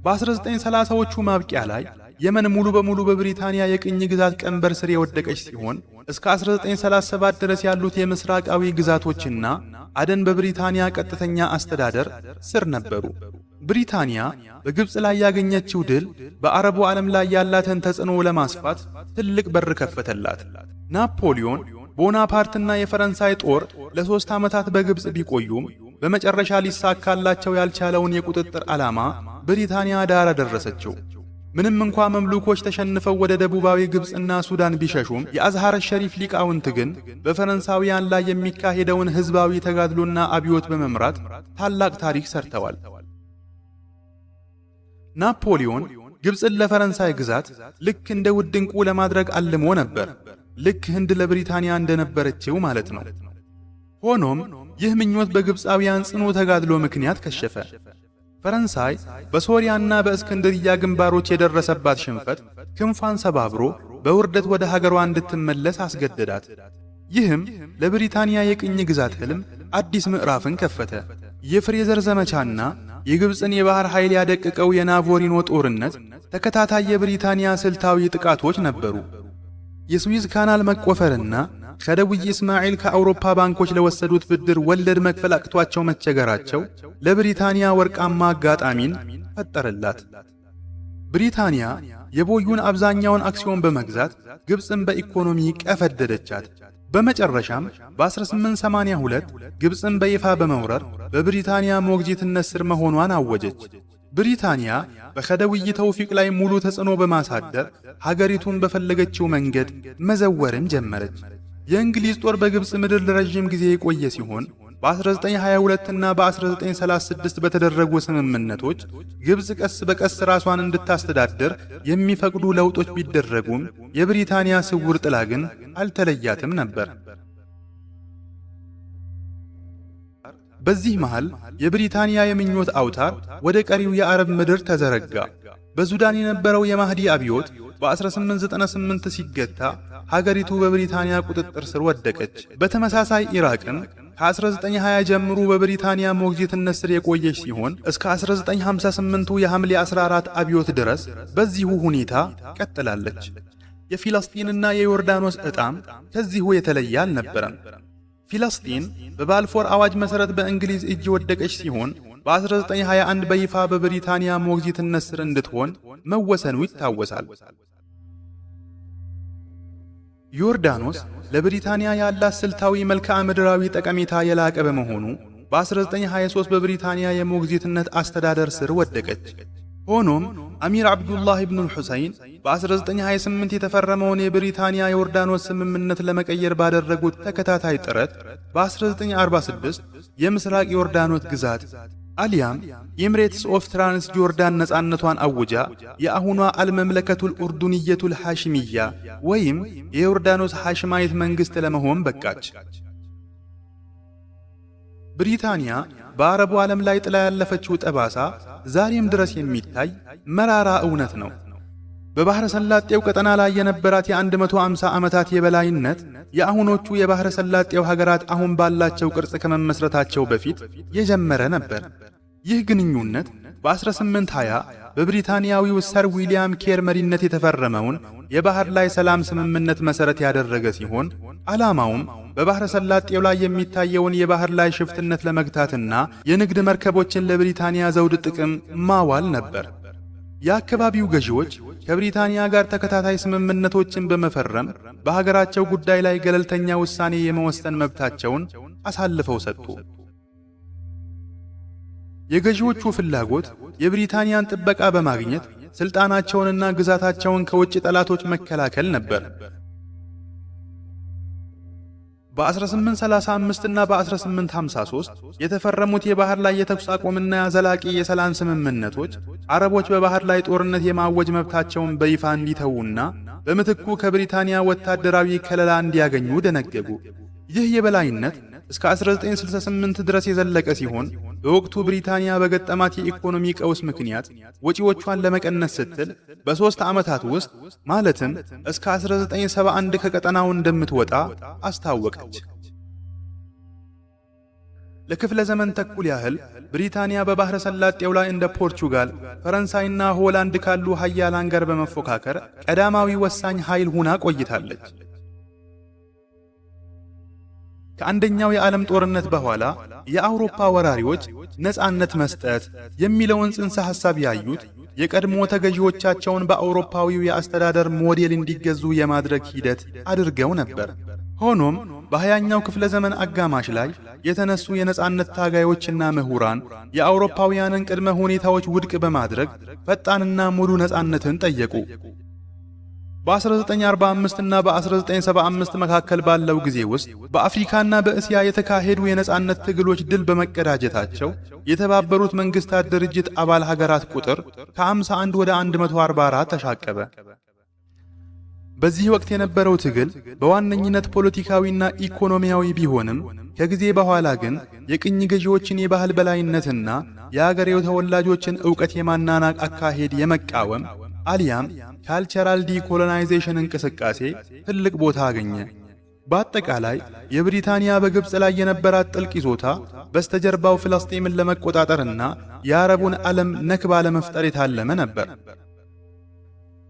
በ1930ዎቹ ማብቂያ ላይ የመን ሙሉ በሙሉ በብሪታንያ የቅኝ ግዛት ቀንበር ስር የወደቀች ሲሆን እስከ 1937 ድረስ ያሉት የምስራቃዊ ግዛቶችና አደን በብሪታንያ ቀጥተኛ አስተዳደር ስር ነበሩ። ብሪታንያ በግብጽ ላይ ያገኘችው ድል በአረቡ ዓለም ላይ ያላትን ተጽዕኖ ለማስፋት ትልቅ በር ከፈተላት። ናፖሊዮን ቦናፓርትና የፈረንሳይ ጦር ለ3 ዓመታት በግብጽ ቢቆዩም በመጨረሻ ሊሳካላቸው ያልቻለውን የቁጥጥር ዓላማ ብሪታንያ ዳር ደረሰችው። ምንም እንኳ መምሉኮች ተሸንፈው ወደ ደቡባዊ ግብፅና ሱዳን ቢሸሹም የአዝሃር ሸሪፍ ሊቃውንት ግን በፈረንሳውያን ላይ የሚካሄደውን ህዝባዊ ተጋድሎና አብዮት በመምራት ታላቅ ታሪክ ሰርተዋል። ናፖሊዮን ግብፅን ለፈረንሳይ ግዛት ልክ እንደ ውድ ዕንቁ ለማድረግ አልሞ ነበር። ልክ ህንድ ለብሪታንያ እንደነበረችው ማለት ነው። ሆኖም ይህ ምኞት በግብፃውያን ጽኑ ተጋድሎ ምክንያት ከሸፈ። ፈረንሳይ በሶሪያና በእስክንድርያ ግንባሮች የደረሰባት ሽንፈት ክንፏን ሰባብሮ በውርደት ወደ ሀገሯ እንድትመለስ አስገደዳት። ይህም ለብሪታንያ የቅኝ ግዛት ህልም አዲስ ምዕራፍን ከፈተ። የፍሬዘር ዘመቻና የግብፅን የባህር ኃይል ያደቀቀው የናቮሪኖ ጦርነት ተከታታይ የብሪታንያ ስልታዊ ጥቃቶች ነበሩ። የስዊዝ ካናል መቆፈርና ኸደውይ ኢስማኤል ከአውሮፓ ባንኮች ለወሰዱት ብድር ወለድ መክፈል አቅቷቸው መቸገራቸው ለብሪታንያ ወርቃማ አጋጣሚን ፈጠረላት። ብሪታንያ የቦዩን አብዛኛውን አክሲዮን በመግዛት ግብፅን በኢኮኖሚ ቀፈደደቻት። በመጨረሻም በ1882 ግብፅን በይፋ በመውረር በብሪታንያ ሞግዚትነት ስር መሆኗን አወጀች። ብሪታንያ በኸደውይ ተውፊቅ ላይ ሙሉ ተጽዕኖ በማሳደር ሀገሪቱን በፈለገችው መንገድ መዘወርን ጀመረች። የእንግሊዝ ጦር በግብፅ ምድር ለረጅም ጊዜ የቆየ ሲሆን በ1922 እና በ1936 በተደረጉ ስምምነቶች ግብፅ ቀስ በቀስ ራሷን እንድታስተዳደር የሚፈቅዱ ለውጦች ቢደረጉም የብሪታንያ ስውር ጥላ ግን አልተለያትም ነበር። በዚህ መሃል የብሪታንያ የምኞት አውታር ወደ ቀሪው የአረብ ምድር ተዘረጋ። በሱዳን የነበረው የማህዲ አብዮት በ1898 ሲገታ ሀገሪቱ በብሪታንያ ቁጥጥር ስር ወደቀች። በተመሳሳይ ኢራቅም ከ1920 ጀምሮ በብሪታንያ ሞግዚትነት ስር የቆየች ሲሆን እስከ 1958ቱ የሐምሌ 14 አብዮት ድረስ በዚሁ ሁኔታ ቀጥላለች። የፊለስጢንና የዮርዳኖስ ዕጣም ከዚሁ የተለየ አልነበረም። ፊለስጢን በባልፎር አዋጅ መሠረት በእንግሊዝ እጅ ወደቀች ሲሆን በ1921 በይፋ በብሪታንያ ሞግዚትነት ስር እንድትሆን መወሰኑ ይታወሳል። ዮርዳኖስ ለብሪታንያ ያላት ስልታዊ መልክዓ ምድራዊ ጠቀሜታ የላቀ በመሆኑ በ1923 በብሪታንያ የሞግዚትነት አስተዳደር ስር ወደቀች። ሆኖም አሚር አብዱላህ ኢብኑ ሁሰይን በ1928 የተፈረመውን የብሪታንያ ዮርዳኖስ ስምምነት ለመቀየር ባደረጉት ተከታታይ ጥረት በ1946 የምስራቅ ዮርዳኖስ ግዛት አሊያም ኤምሬትስ ኦፍ ትራንስ ጆርዳን ነፃነቷን አውጃ የአሁኗ አልመምለከቱል ኡርዱንየቱል ሐሽሚያ ወይም የዮርዳኖስ ሐሽማይት መንግሥት ለመሆን በቃች። ብሪታንያ በአረቡ ዓለም ላይ ጥላ ያለፈችው ጠባሳ ዛሬም ድረስ የሚታይ መራራ እውነት ነው። በባሕረ ሰላጤው ቀጠና ላይ የነበራት የ150 ዓመታት የበላይነት የአሁኖቹ የባሕረ ሰላጤው ሀገራት አሁን ባላቸው ቅርጽ ከመመስረታቸው በፊት የጀመረ ነበር። ይህ ግንኙነት በ1820 በብሪታንያዊው ሰር ዊሊያም ኬር መሪነት የተፈረመውን የባሕር ላይ ሰላም ስምምነት መሠረት ያደረገ ሲሆን ዓላማውም በባሕረ ሰላጤው ላይ የሚታየውን የባሕር ላይ ሽፍትነት ለመግታትና የንግድ መርከቦችን ለብሪታንያ ዘውድ ጥቅም ማዋል ነበር። የአካባቢው ገዢዎች ከብሪታንያ ጋር ተከታታይ ስምምነቶችን በመፈረም በሀገራቸው ጉዳይ ላይ ገለልተኛ ውሳኔ የመወሰን መብታቸውን አሳልፈው ሰጡ። የገዢዎቹ ፍላጎት የብሪታንያን ጥበቃ በማግኘት ስልጣናቸውንና ግዛታቸውን ከውጭ ጠላቶች መከላከል ነበር። በ1835 እና በ1853 የተፈረሙት የባህር ላይ የተኩስ አቁምና ዘላቂ የሰላም ስምምነቶች አረቦች በባህር ላይ ጦርነት የማወጅ መብታቸውን በይፋ እንዲተዉና በምትኩ ከብሪታንያ ወታደራዊ ከለላ እንዲያገኙ ደነገጉ። ይህ የበላይነት እስከ 1968 ድረስ የዘለቀ ሲሆን በወቅቱ ብሪታንያ በገጠማት የኢኮኖሚ ቀውስ ምክንያት ወጪዎቿን ለመቀነስ ስትል በ3 ዓመታት ውስጥ ማለትም እስከ 1971 ከቀጠናው እንደምትወጣ አስታወቀች። ለክፍለ ዘመን ተኩል ያህል ብሪታንያ በባሕረ ሰላጤው ላይ እንደ ፖርቹጋል፣ ፈረንሳይና ሆላንድ ካሉ ሀያላን ጋር በመፎካከር ቀዳማዊ ወሳኝ ኃይል ሆና ቆይታለች። ከአንደኛው የዓለም ጦርነት በኋላ የአውሮፓ ወራሪዎች ነፃነት መስጠት የሚለውን ጽንሰ ሐሳብ ያዩት የቀድሞ ተገዢዎቻቸውን በአውሮፓዊው የአስተዳደር ሞዴል እንዲገዙ የማድረግ ሂደት አድርገው ነበር። ሆኖም በ20ኛው ክፍለ ዘመን አጋማሽ ላይ የተነሱ የነጻነት ታጋዮችና ምሁራን የአውሮፓውያንን ቅድመ ሁኔታዎች ውድቅ በማድረግ ፈጣንና ሙሉ ነጻነትን ጠየቁ። በ1945 እና በ1975 መካከል ባለው ጊዜ ውስጥ በአፍሪካና በእስያ የተካሄዱ የነጻነት ትግሎች ድል በመቀዳጀታቸው የተባበሩት መንግስታት ድርጅት አባል ሀገራት ቁጥር ከ51 ወደ 144 ተሻቀበ። በዚህ ወቅት የነበረው ትግል በዋነኝነት ፖለቲካዊና ኢኮኖሚያዊ ቢሆንም ከጊዜ በኋላ ግን የቅኝ ገዢዎችን የባህል በላይነትና የአገሬው ተወላጆችን ዕውቀት የማናናቅ አካሄድ የመቃወም አሊያም ካልቸራል ዲኮሎናይዜሽን እንቅስቃሴ ትልቅ ቦታ አገኘ። በአጠቃላይ የብሪታንያ በግብፅ ላይ የነበራት ጥልቅ ይዞታ በስተጀርባው ፍልስጤምን ለመቆጣጠርና የአረቡን ዓለም ነክባ ለመፍጠር የታለመ ነበር።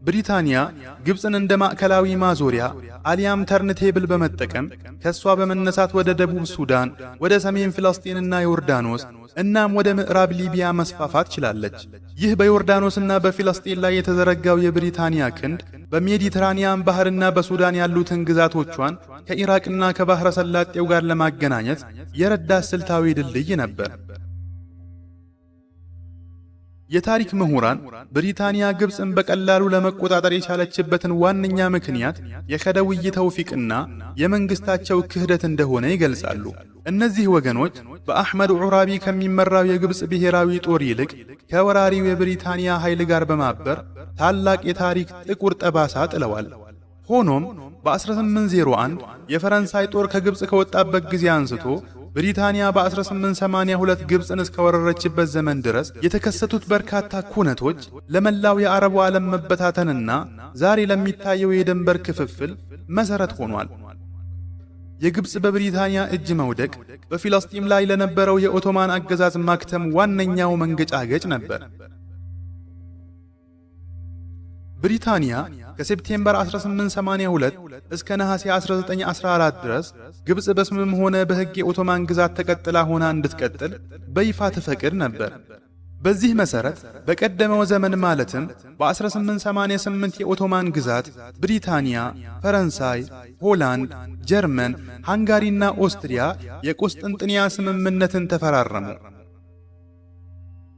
ብሪታንያ ግብፅን እንደ ማዕከላዊ ማዞሪያ አሊያም ተርንቴብል በመጠቀም ከሷ በመነሳት ወደ ደቡብ ሱዳን፣ ወደ ሰሜን ፍልስጤንና ዮርዳኖስ እናም ወደ ምዕራብ ሊቢያ መስፋፋት ችላለች። ይህ በዮርዳኖስና በፍልስጤን ላይ የተዘረጋው የብሪታንያ ክንድ በሜዲትራኒያን ባህርና በሱዳን ያሉትን ግዛቶቿን ከኢራቅና ከባህረ ሰላጤው ጋር ለማገናኘት የረዳት ስልታዊ ድልድይ ነበር። የታሪክ ምሁራን ብሪታንያ ግብፅን በቀላሉ ለመቆጣጠር የቻለችበትን ዋነኛ ምክንያት የኸደውይ ተውፊቅና የመንግስታቸው ክህደት እንደሆነ ይገልጻሉ። እነዚህ ወገኖች በአሕመድ ዑራቢ ከሚመራው የግብፅ ብሔራዊ ጦር ይልቅ ከወራሪው የብሪታንያ ኃይል ጋር በማበር ታላቅ የታሪክ ጥቁር ጠባሳ ጥለዋል። ሆኖም በ1801 የፈረንሳይ ጦር ከግብፅ ከወጣበት ጊዜ አንስቶ ብሪታንያ በ1882 ግብፅን እስከወረረችበት ዘመን ድረስ የተከሰቱት በርካታ ኩነቶች ለመላው የአረቡ ዓለም መበታተንና ዛሬ ለሚታየው የድንበር ክፍፍል መሰረት ሆኗል። የግብፅ በብሪታንያ እጅ መውደቅ በፊልስጤም ላይ ለነበረው የኦቶማን አገዛዝ ማክተም ዋነኛው መንገጫገጭ ነበር። ብሪታንያ ከሴፕቴምበር 1882 እስከ ነሐሴ 1914 ድረስ ግብፅ በስምም ሆነ በሕግ የኦቶማን ግዛት ተቀጥላ ሆና እንድትቀጥል በይፋ ትፈቅድ ነበር። በዚህ መሰረት በቀደመው ዘመን ማለትም በ1888 የኦቶማን ግዛት ብሪታንያ፣ ፈረንሳይ፣ ሆላንድ፣ ጀርመን፣ ሃንጋሪና ኦስትሪያ የቁስጥንጥንያ ስምምነትን ተፈራረሙ።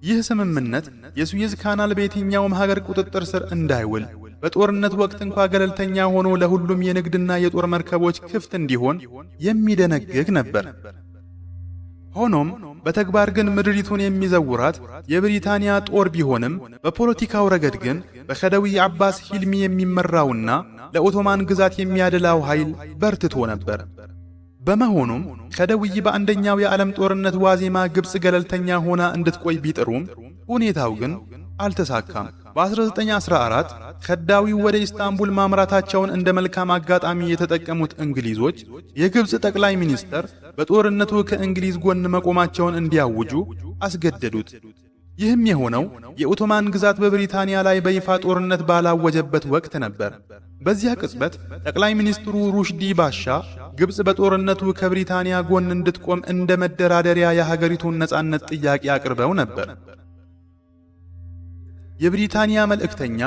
ይህ ስምምነት የሱዌዝ ካናል በየትኛውም ሀገር ቁጥጥር ስር እንዳይውል በጦርነት ወቅት እንኳ ገለልተኛ ሆኖ ለሁሉም የንግድና የጦር መርከቦች ክፍት እንዲሆን የሚደነግግ ነበር። ሆኖም በተግባር ግን ምድሪቱን የሚዘውራት የብሪታንያ ጦር ቢሆንም በፖለቲካው ረገድ ግን በኸደዊ አባስ ሂልሚ የሚመራውና ለኦቶማን ግዛት የሚያደላው ኃይል በርትቶ ነበር። በመሆኑም ኸደዊ በአንደኛው የዓለም ጦርነት ዋዜማ ግብፅ ገለልተኛ ሆና እንድትቆይ ቢጥሩም ሁኔታው ግን አልተሳካም። በ1914 ኸዳዊው ወደ ኢስታንቡል ማምራታቸውን እንደ መልካም አጋጣሚ የተጠቀሙት እንግሊዞች የግብፅ ጠቅላይ ሚኒስተር በጦርነቱ ከእንግሊዝ ጎን መቆማቸውን እንዲያውጁ አስገደዱት። ይህም የሆነው የኦቶማን ግዛት በብሪታንያ ላይ በይፋ ጦርነት ባላወጀበት ወቅት ነበር። በዚያ ቅጽበት ጠቅላይ ሚኒስትሩ ሩሽዲ ባሻ ግብፅ በጦርነቱ ከብሪታንያ ጎን እንድትቆም እንደ መደራደሪያ የሀገሪቱን ነጻነት ጥያቄ አቅርበው ነበር። የብሪታንያ መልእክተኛ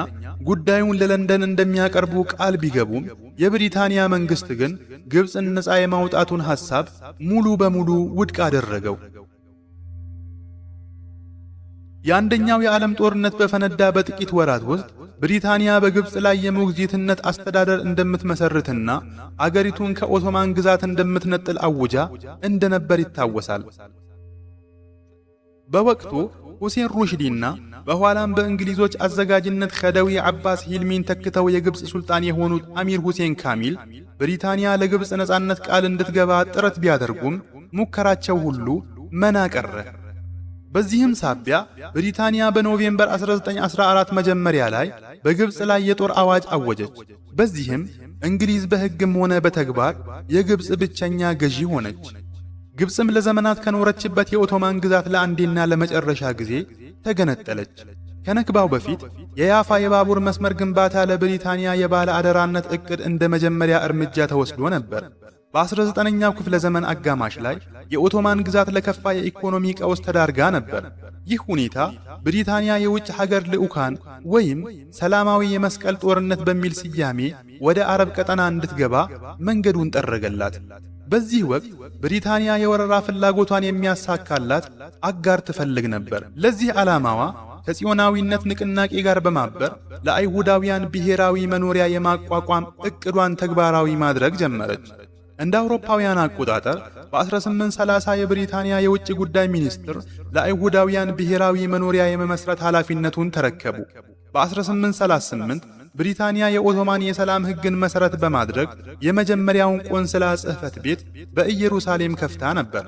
ጉዳዩን ለለንደን እንደሚያቀርቡ ቃል ቢገቡም የብሪታንያ መንግስት ግን ግብፅን ነጻ የማውጣቱን ሐሳብ ሙሉ በሙሉ ውድቅ አደረገው። የአንደኛው የዓለም ጦርነት በፈነዳ በጥቂት ወራት ውስጥ ብሪታንያ በግብፅ ላይ የሞግዚትነት አስተዳደር እንደምትመሰርትና አገሪቱን ከኦቶማን ግዛት እንደምትነጥል አውጃ እንደነበር ይታወሳል። በወቅቱ ሁሴን ሩሽዲና በኋላም በእንግሊዞች አዘጋጅነት ኸደዊ አባስ ሂልሚን ተክተው የግብፅ ሱልጣን የሆኑት አሚር ሁሴን ካሚል ብሪታንያ ለግብፅ ነጻነት ቃል እንድትገባ ጥረት ቢያደርጉም ሙከራቸው ሁሉ መና ቀረ። በዚህም ሳቢያ ብሪታንያ በኖቬምበር 1914 መጀመሪያ ላይ በግብፅ ላይ የጦር አዋጅ አወጀች። በዚህም እንግሊዝ በሕግም ሆነ በተግባር የግብፅ ብቸኛ ገዢ ሆነች። ግብፅም ለዘመናት ከኖረችበት የኦቶማን ግዛት ለአንዴና ለመጨረሻ ጊዜ ተገነጠለች። ከነክባው በፊት የያፋ የባቡር መስመር ግንባታ ለብሪታንያ የባለ አደራነት ዕቅድ እንደ መጀመሪያ እርምጃ ተወስዶ ነበር። በ19ኛው ክፍለ ዘመን አጋማሽ ላይ የኦቶማን ግዛት ለከፋ የኢኮኖሚ ቀውስ ተዳርጋ ነበር። ይህ ሁኔታ ብሪታንያ የውጭ ሀገር ልዑካን ወይም ሰላማዊ የመስቀል ጦርነት በሚል ስያሜ ወደ አረብ ቀጠና እንድትገባ መንገዱን ጠረገላት። በዚህ ወቅት ብሪታንያ የወረራ ፍላጎቷን የሚያሳካላት አጋር ትፈልግ ነበር። ለዚህ ዓላማዋ ከጽዮናዊነት ንቅናቄ ጋር በማበር ለአይሁዳውያን ብሔራዊ መኖሪያ የማቋቋም ዕቅዷን ተግባራዊ ማድረግ ጀመረች። እንደ አውሮፓውያን አቆጣጠር በ1830 የብሪታንያ የውጭ ጉዳይ ሚኒስትር ለአይሁዳውያን ብሔራዊ መኖሪያ የመመስረት ኃላፊነቱን ተረከቡ። በ1838 ብሪታንያ የኦቶማን የሰላም ሕግን መሠረት በማድረግ የመጀመሪያውን ቆንስላ ጽሕፈት ቤት በኢየሩሳሌም ከፍታ ነበር።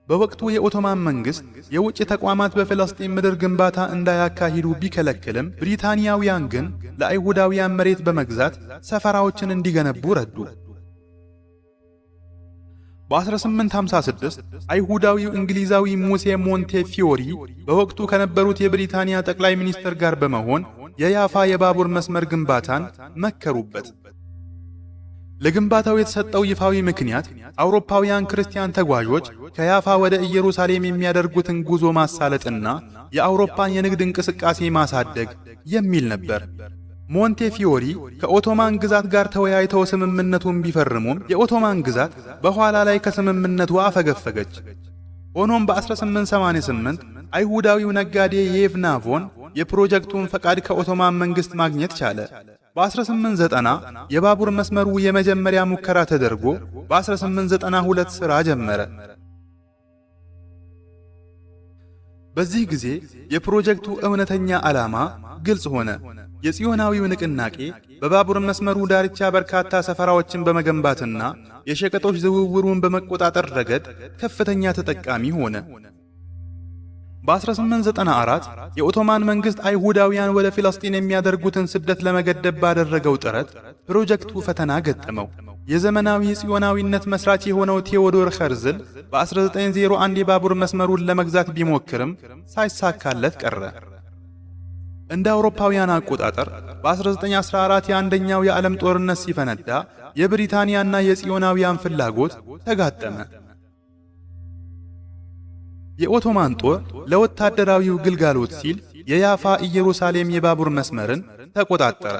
በወቅቱ የኦቶማን መንግሥት የውጭ ተቋማት በፍልስጤም ምድር ግንባታ እንዳያካሂዱ ቢከለክልም ብሪታንያውያን ግን ለአይሁዳውያን መሬት በመግዛት ሰፈራዎችን እንዲገነቡ ረዱ። በ1856 አይሁዳዊው እንግሊዛዊ ሙሴ ሞንቴፊዮሪ በወቅቱ ከነበሩት የብሪታንያ ጠቅላይ ሚኒስትር ጋር በመሆን የያፋ የባቡር መስመር ግንባታን መከሩበት። ለግንባታው የተሰጠው ይፋዊ ምክንያት አውሮፓውያን ክርስቲያን ተጓዦች ከያፋ ወደ ኢየሩሳሌም የሚያደርጉትን ጉዞ ማሳለጥና የአውሮፓን የንግድ እንቅስቃሴ ማሳደግ የሚል ነበር። ሞንቴፊዮሪ ከኦቶማን ግዛት ጋር ተወያይተው ስምምነቱን ቢፈርሙም የኦቶማን ግዛት በኋላ ላይ ከስምምነቱ አፈገፈገች። ሆኖም በ1888 አይሁዳዊው ነጋዴ የቭናቮን የፕሮጀክቱን ፈቃድ ከኦቶማን መንግሥት ማግኘት ቻለ። በ1890 የባቡር መስመሩ የመጀመሪያ ሙከራ ተደርጎ በ1892 ሥራ ጀመረ። በዚህ ጊዜ የፕሮጀክቱ እውነተኛ ዓላማ ግልጽ ሆነ። የጽዮናዊው ንቅናቄ በባቡር መስመሩ ዳርቻ በርካታ ሰፈራዎችን በመገንባትና የሸቀጦች ዝውውሩን በመቆጣጠር ረገድ ከፍተኛ ተጠቃሚ ሆነ። በ1894 የኦቶማን መንግሥት አይሁዳውያን ወደ ፍልስጤም የሚያደርጉትን ስደት ለመገደብ ባደረገው ጥረት ፕሮጀክቱ ፈተና ገጠመው። የዘመናዊ ጽዮናዊነት መስራች የሆነው ቴዎዶር ኸርዝል በ1901 የባቡር መስመሩን ለመግዛት ቢሞክርም ሳይሳካለት ቀረ። እንደ አውሮፓውያን አቆጣጠር በ1914 የአንደኛው የዓለም ጦርነት ሲፈነዳ የብሪታንያና የጽዮናውያን ፍላጎት ተጋጠመ። የኦቶማን ጦር ለወታደራዊው ግልጋሎት ሲል የያፋ ኢየሩሳሌም የባቡር መስመርን ተቆጣጠረ።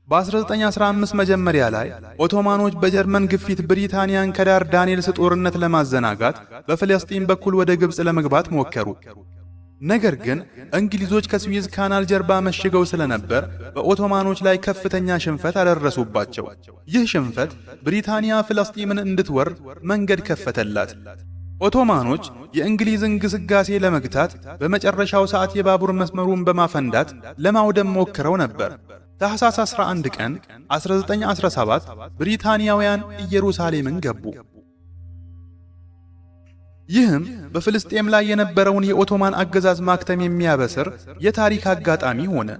በ1915 መጀመሪያ ላይ ኦቶማኖች በጀርመን ግፊት ብሪታንያን ከዳር ዳንኤልስ ጦርነት ለማዘናጋት በፍልስጤም በኩል ወደ ግብፅ ለመግባት ሞከሩ። ነገር ግን እንግሊዞች ከስዊዝ ካናል ጀርባ መሽገው ስለነበር በኦቶማኖች ላይ ከፍተኛ ሽንፈት አደረሱባቸው። ይህ ሽንፈት ብሪታንያ ፍልስጤምን እንድትወር መንገድ ከፈተላት። ኦቶማኖች የእንግሊዝን ግስጋሴ ለመግታት በመጨረሻው ሰዓት የባቡር መስመሩን በማፈንዳት ለማውደም ሞክረው ነበር። ታኅሳስ 11 ቀን 1917 ብሪታንያውያን ኢየሩሳሌምን ገቡ። ይህም በፍልስጤም ላይ የነበረውን የኦቶማን አገዛዝ ማክተም የሚያበስር የታሪክ አጋጣሚ ሆነ።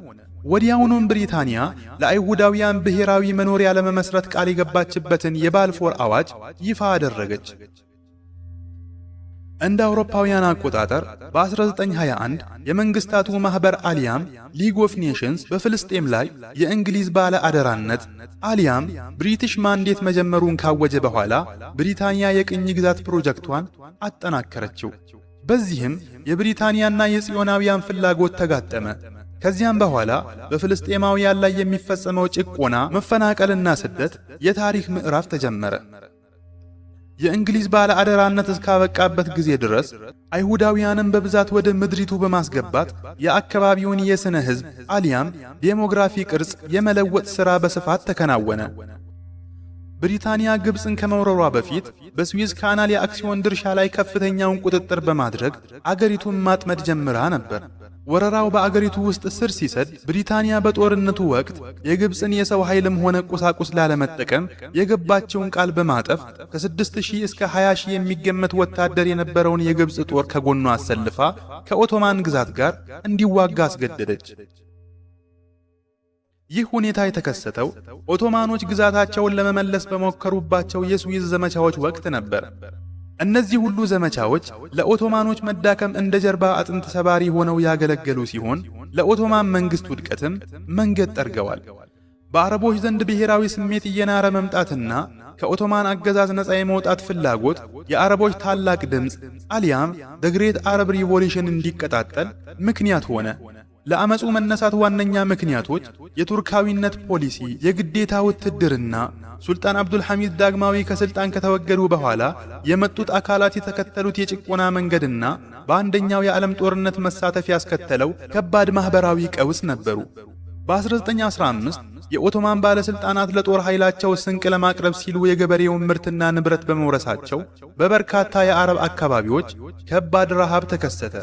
ወዲያውኑም ብሪታንያ ለአይሁዳውያን ብሔራዊ መኖሪያ ለመመስረት ቃል የገባችበትን የባልፎር አዋጅ ይፋ አደረገች። እንደ አውሮፓውያን አቆጣጠር በ1921 የመንግስታቱ ማህበር አሊያም ሊግ ኦፍ ኔሽንስ በፍልስጤም ላይ የእንግሊዝ ባለ አደራነት አሊያም ብሪቲሽ ማንዴት መጀመሩን ካወጀ በኋላ ብሪታንያ የቅኝ ግዛት ፕሮጀክቷን አጠናከረችው። በዚህም የብሪታንያና የጽዮናውያን ፍላጎት ተጋጠመ። ከዚያም በኋላ በፍልስጤማውያን ላይ የሚፈጸመው ጭቆና፣ መፈናቀልና ስደት የታሪክ ምዕራፍ ተጀመረ። የእንግሊዝ ባለ አደራነት እስካበቃበት ጊዜ ድረስ አይሁዳውያንን በብዛት ወደ ምድሪቱ በማስገባት የአካባቢውን የስነ ሕዝብ አሊያም ዴሞግራፊ ቅርጽ የመለወጥ ሥራ በስፋት ተከናወነ። ብሪታንያ ግብፅን ከመውረሯ በፊት በስዊዝ ካናል የአክሲዮን ድርሻ ላይ ከፍተኛውን ቁጥጥር በማድረግ አገሪቱን ማጥመድ ጀምራ ነበር። ወረራው በአገሪቱ ውስጥ ስር ሲሰድ ብሪታንያ በጦርነቱ ወቅት የግብፅን የሰው ኃይልም ሆነ ቁሳቁስ ላለመጠቀም የገባቸውን ቃል በማጠፍ ከ6000 እስከ 20000 የሚገመት ወታደር የነበረውን የግብፅ ጦር ከጎኗ አሰልፋ ከኦቶማን ግዛት ጋር እንዲዋጋ አስገደደች። ይህ ሁኔታ የተከሰተው ኦቶማኖች ግዛታቸውን ለመመለስ በሞከሩባቸው የስዊዝ ዘመቻዎች ወቅት ነበር። እነዚህ ሁሉ ዘመቻዎች ለኦቶማኖች መዳከም እንደ ጀርባ አጥንት ሰባሪ ሆነው ያገለገሉ ሲሆን ለኦቶማን መንግስት ውድቀትም መንገድ ጠርገዋል። በአረቦች ዘንድ ብሔራዊ ስሜት እየናረ መምጣትና ከኦቶማን አገዛዝ ነፃ የመውጣት ፍላጎት የአረቦች ታላቅ ድምፅ አሊያም ዘ ግሬት አረብ ሪቮሉሽን እንዲቀጣጠል ምክንያት ሆነ። ለአመፁ መነሳት ዋነኛ ምክንያቶች የቱርካዊነት ፖሊሲ፣ የግዴታ ውትድርና፣ ሱልጣን አብዱል ሐሚድ ዳግማዊ ከስልጣን ከተወገዱ በኋላ የመጡት አካላት የተከተሉት የጭቆና መንገድና በአንደኛው የዓለም ጦርነት መሳተፍ ያስከተለው ከባድ ማህበራዊ ቀውስ ነበሩ። በ1915 የኦቶማን ባለስልጣናት ለጦር ኃይላቸው ስንቅ ለማቅረብ ሲሉ የገበሬውን ምርትና ንብረት በመውረሳቸው በበርካታ የአረብ አካባቢዎች ከባድ ረሃብ ተከሰተ።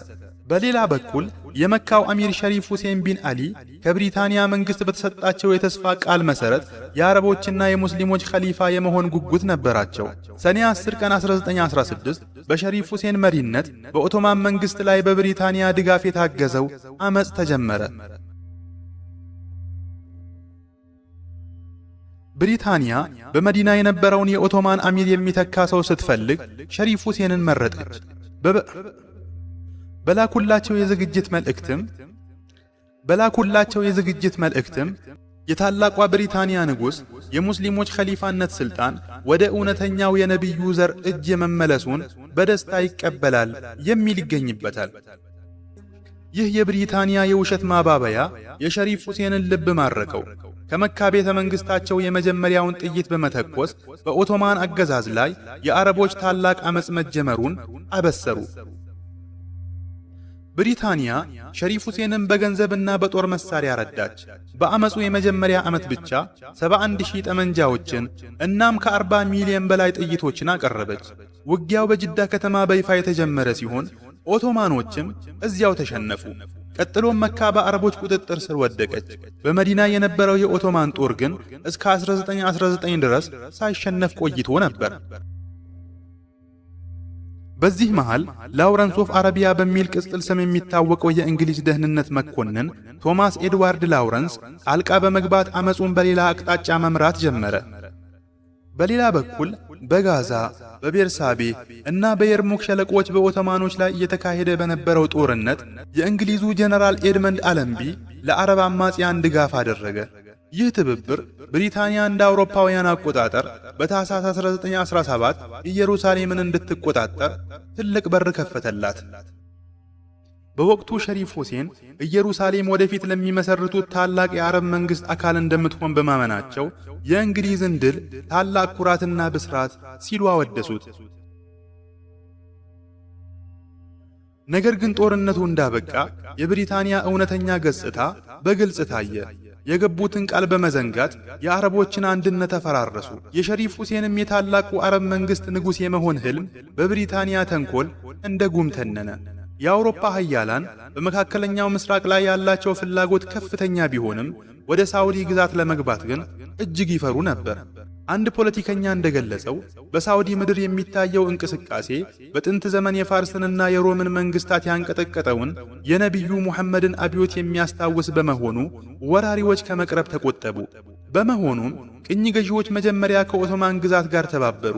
በሌላ በኩል የመካው አሚር ሸሪፍ ሁሴን ቢን አሊ ከብሪታንያ መንግስት በተሰጣቸው የተስፋ ቃል መሰረት የአረቦችና የሙስሊሞች ኸሊፋ የመሆን ጉጉት ነበራቸው። ሰኔ 10 ቀን 1916 በሸሪፍ ሁሴን መሪነት በኦቶማን መንግስት ላይ በብሪታንያ ድጋፍ የታገዘው አመጽ ተጀመረ። ብሪታንያ በመዲና የነበረውን የኦቶማን አሚር የሚተካ ሰው ስትፈልግ ሸሪፍ ሁሴንን መረጠች። በላኩላቸው የዝግጅት መልእክትም የታላቋ ብሪታንያ ንጉሥ የሙስሊሞች ኸሊፋነት ስልጣን ወደ እውነተኛው የነቢዩ ዘር እጅ የመመለሱን በደስታ ይቀበላል የሚል ይገኝበታል። ይህ የብሪታንያ የውሸት ማባበያ የሸሪፍ ሁሴንን ልብ ማረከው። ከመካ ቤተ መንግስታቸው የመጀመሪያውን ጥይት በመተኮስ በኦቶማን አገዛዝ ላይ የአረቦች ታላቅ አመጽ መጀመሩን አበሰሩ። ብሪታንያ ሸሪፍ ሁሴንን በገንዘብና በጦር መሳሪያ ረዳች። በአመጹ የመጀመሪያ ዓመት ብቻ 71000 ጠመንጃዎችን እናም ከ40 ሚሊዮን በላይ ጥይቶችን አቀረበች። ውጊያው በጅዳ ከተማ በይፋ የተጀመረ ሲሆን ኦቶማኖችም እዚያው ተሸነፉ። ቀጥሎም መካ በአረቦች ቁጥጥር ስር ወደቀች። በመዲና የነበረው የኦቶማን ጦር ግን እስከ 1919 ድረስ ሳይሸነፍ ቆይቶ ነበር። በዚህ መሃል ላውረንስ ኦፍ አረቢያ በሚል ቅጽል ስም የሚታወቀው የእንግሊዝ ደህንነት መኮንን ቶማስ ኤድዋርድ ላውረንስ ጣልቃ በመግባት አመጹን በሌላ አቅጣጫ መምራት ጀመረ። በሌላ በኩል በጋዛ፣ በቤርሳቤ እና በየርሙክ ሸለቆች በኦቶማኖች ላይ እየተካሄደ በነበረው ጦርነት የእንግሊዙ ጀነራል ኤድመንድ አለምቢ ለአረብ አማጽያን ድጋፍ አደረገ። ይህ ትብብር ብሪታንያ እንደ አውሮፓውያን አቆጣጠር በታህሳስ 1917 ኢየሩሳሌምን እንድትቆጣጠር ትልቅ በር ከፈተላት። በወቅቱ ሸሪፍ ሁሴን ኢየሩሳሌም ወደፊት ለሚመሰርቱት ታላቅ የአረብ መንግስት አካል እንደምትሆን በማመናቸው የእንግሊዝን ድል ታላቅ ኩራትና ብስራት ሲሉ አወደሱት። ነገር ግን ጦርነቱ እንዳበቃ የብሪታንያ እውነተኛ ገጽታ በግልጽ ታየ። የገቡትን ቃል በመዘንጋት የአረቦችን አንድነት ተፈራረሱ። የሸሪፍ ሁሴንም የታላቁ አረብ መንግስት ንጉሥ የመሆን ህልም በብሪታንያ ተንኮል እንደ ጉም ተነነ። የአውሮፓ ኃያላን በመካከለኛው ምስራቅ ላይ ያላቸው ፍላጎት ከፍተኛ ቢሆንም ወደ ሳውዲ ግዛት ለመግባት ግን እጅግ ይፈሩ ነበር። አንድ ፖለቲከኛ እንደገለጸው በሳውዲ ምድር የሚታየው እንቅስቃሴ በጥንት ዘመን የፋርስንና የሮምን መንግስታት ያንቀጠቀጠውን የነቢዩ ሙሐመድን አብዮት የሚያስታውስ በመሆኑ ወራሪዎች ከመቅረብ ተቆጠቡ። በመሆኑም ቅኝ ገዢዎች መጀመሪያ ከኦቶማን ግዛት ጋር ተባበሩ።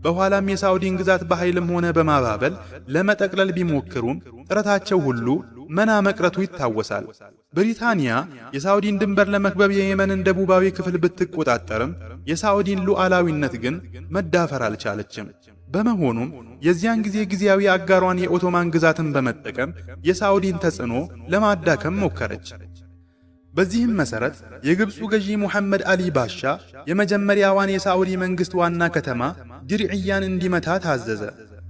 በኋላም የሳውዲን ግዛት በኃይልም ሆነ በማባበል ለመጠቅለል ቢሞክሩም ጥረታቸው ሁሉ መና መቅረቱ ይታወሳል። ብሪታንያ የሳውዲን ድንበር ለመክበብ የየመንን ደቡባዊ ክፍል ብትቆጣጠርም የሳውዲን ሉዓላዊነት ግን መዳፈር አልቻለችም። በመሆኑም የዚያን ጊዜ ጊዜያዊ አጋሯን የኦቶማን ግዛትን በመጠቀም የሳውዲን ተጽዕኖ ለማዳከም ሞከረች። በዚህም መሰረት የግብፁ ገዢ ሙሐመድ አሊ ባሻ የመጀመሪያዋን የሳዑዲ መንግስት ዋና ከተማ ድርዕያን እንዲመታ ታዘዘ።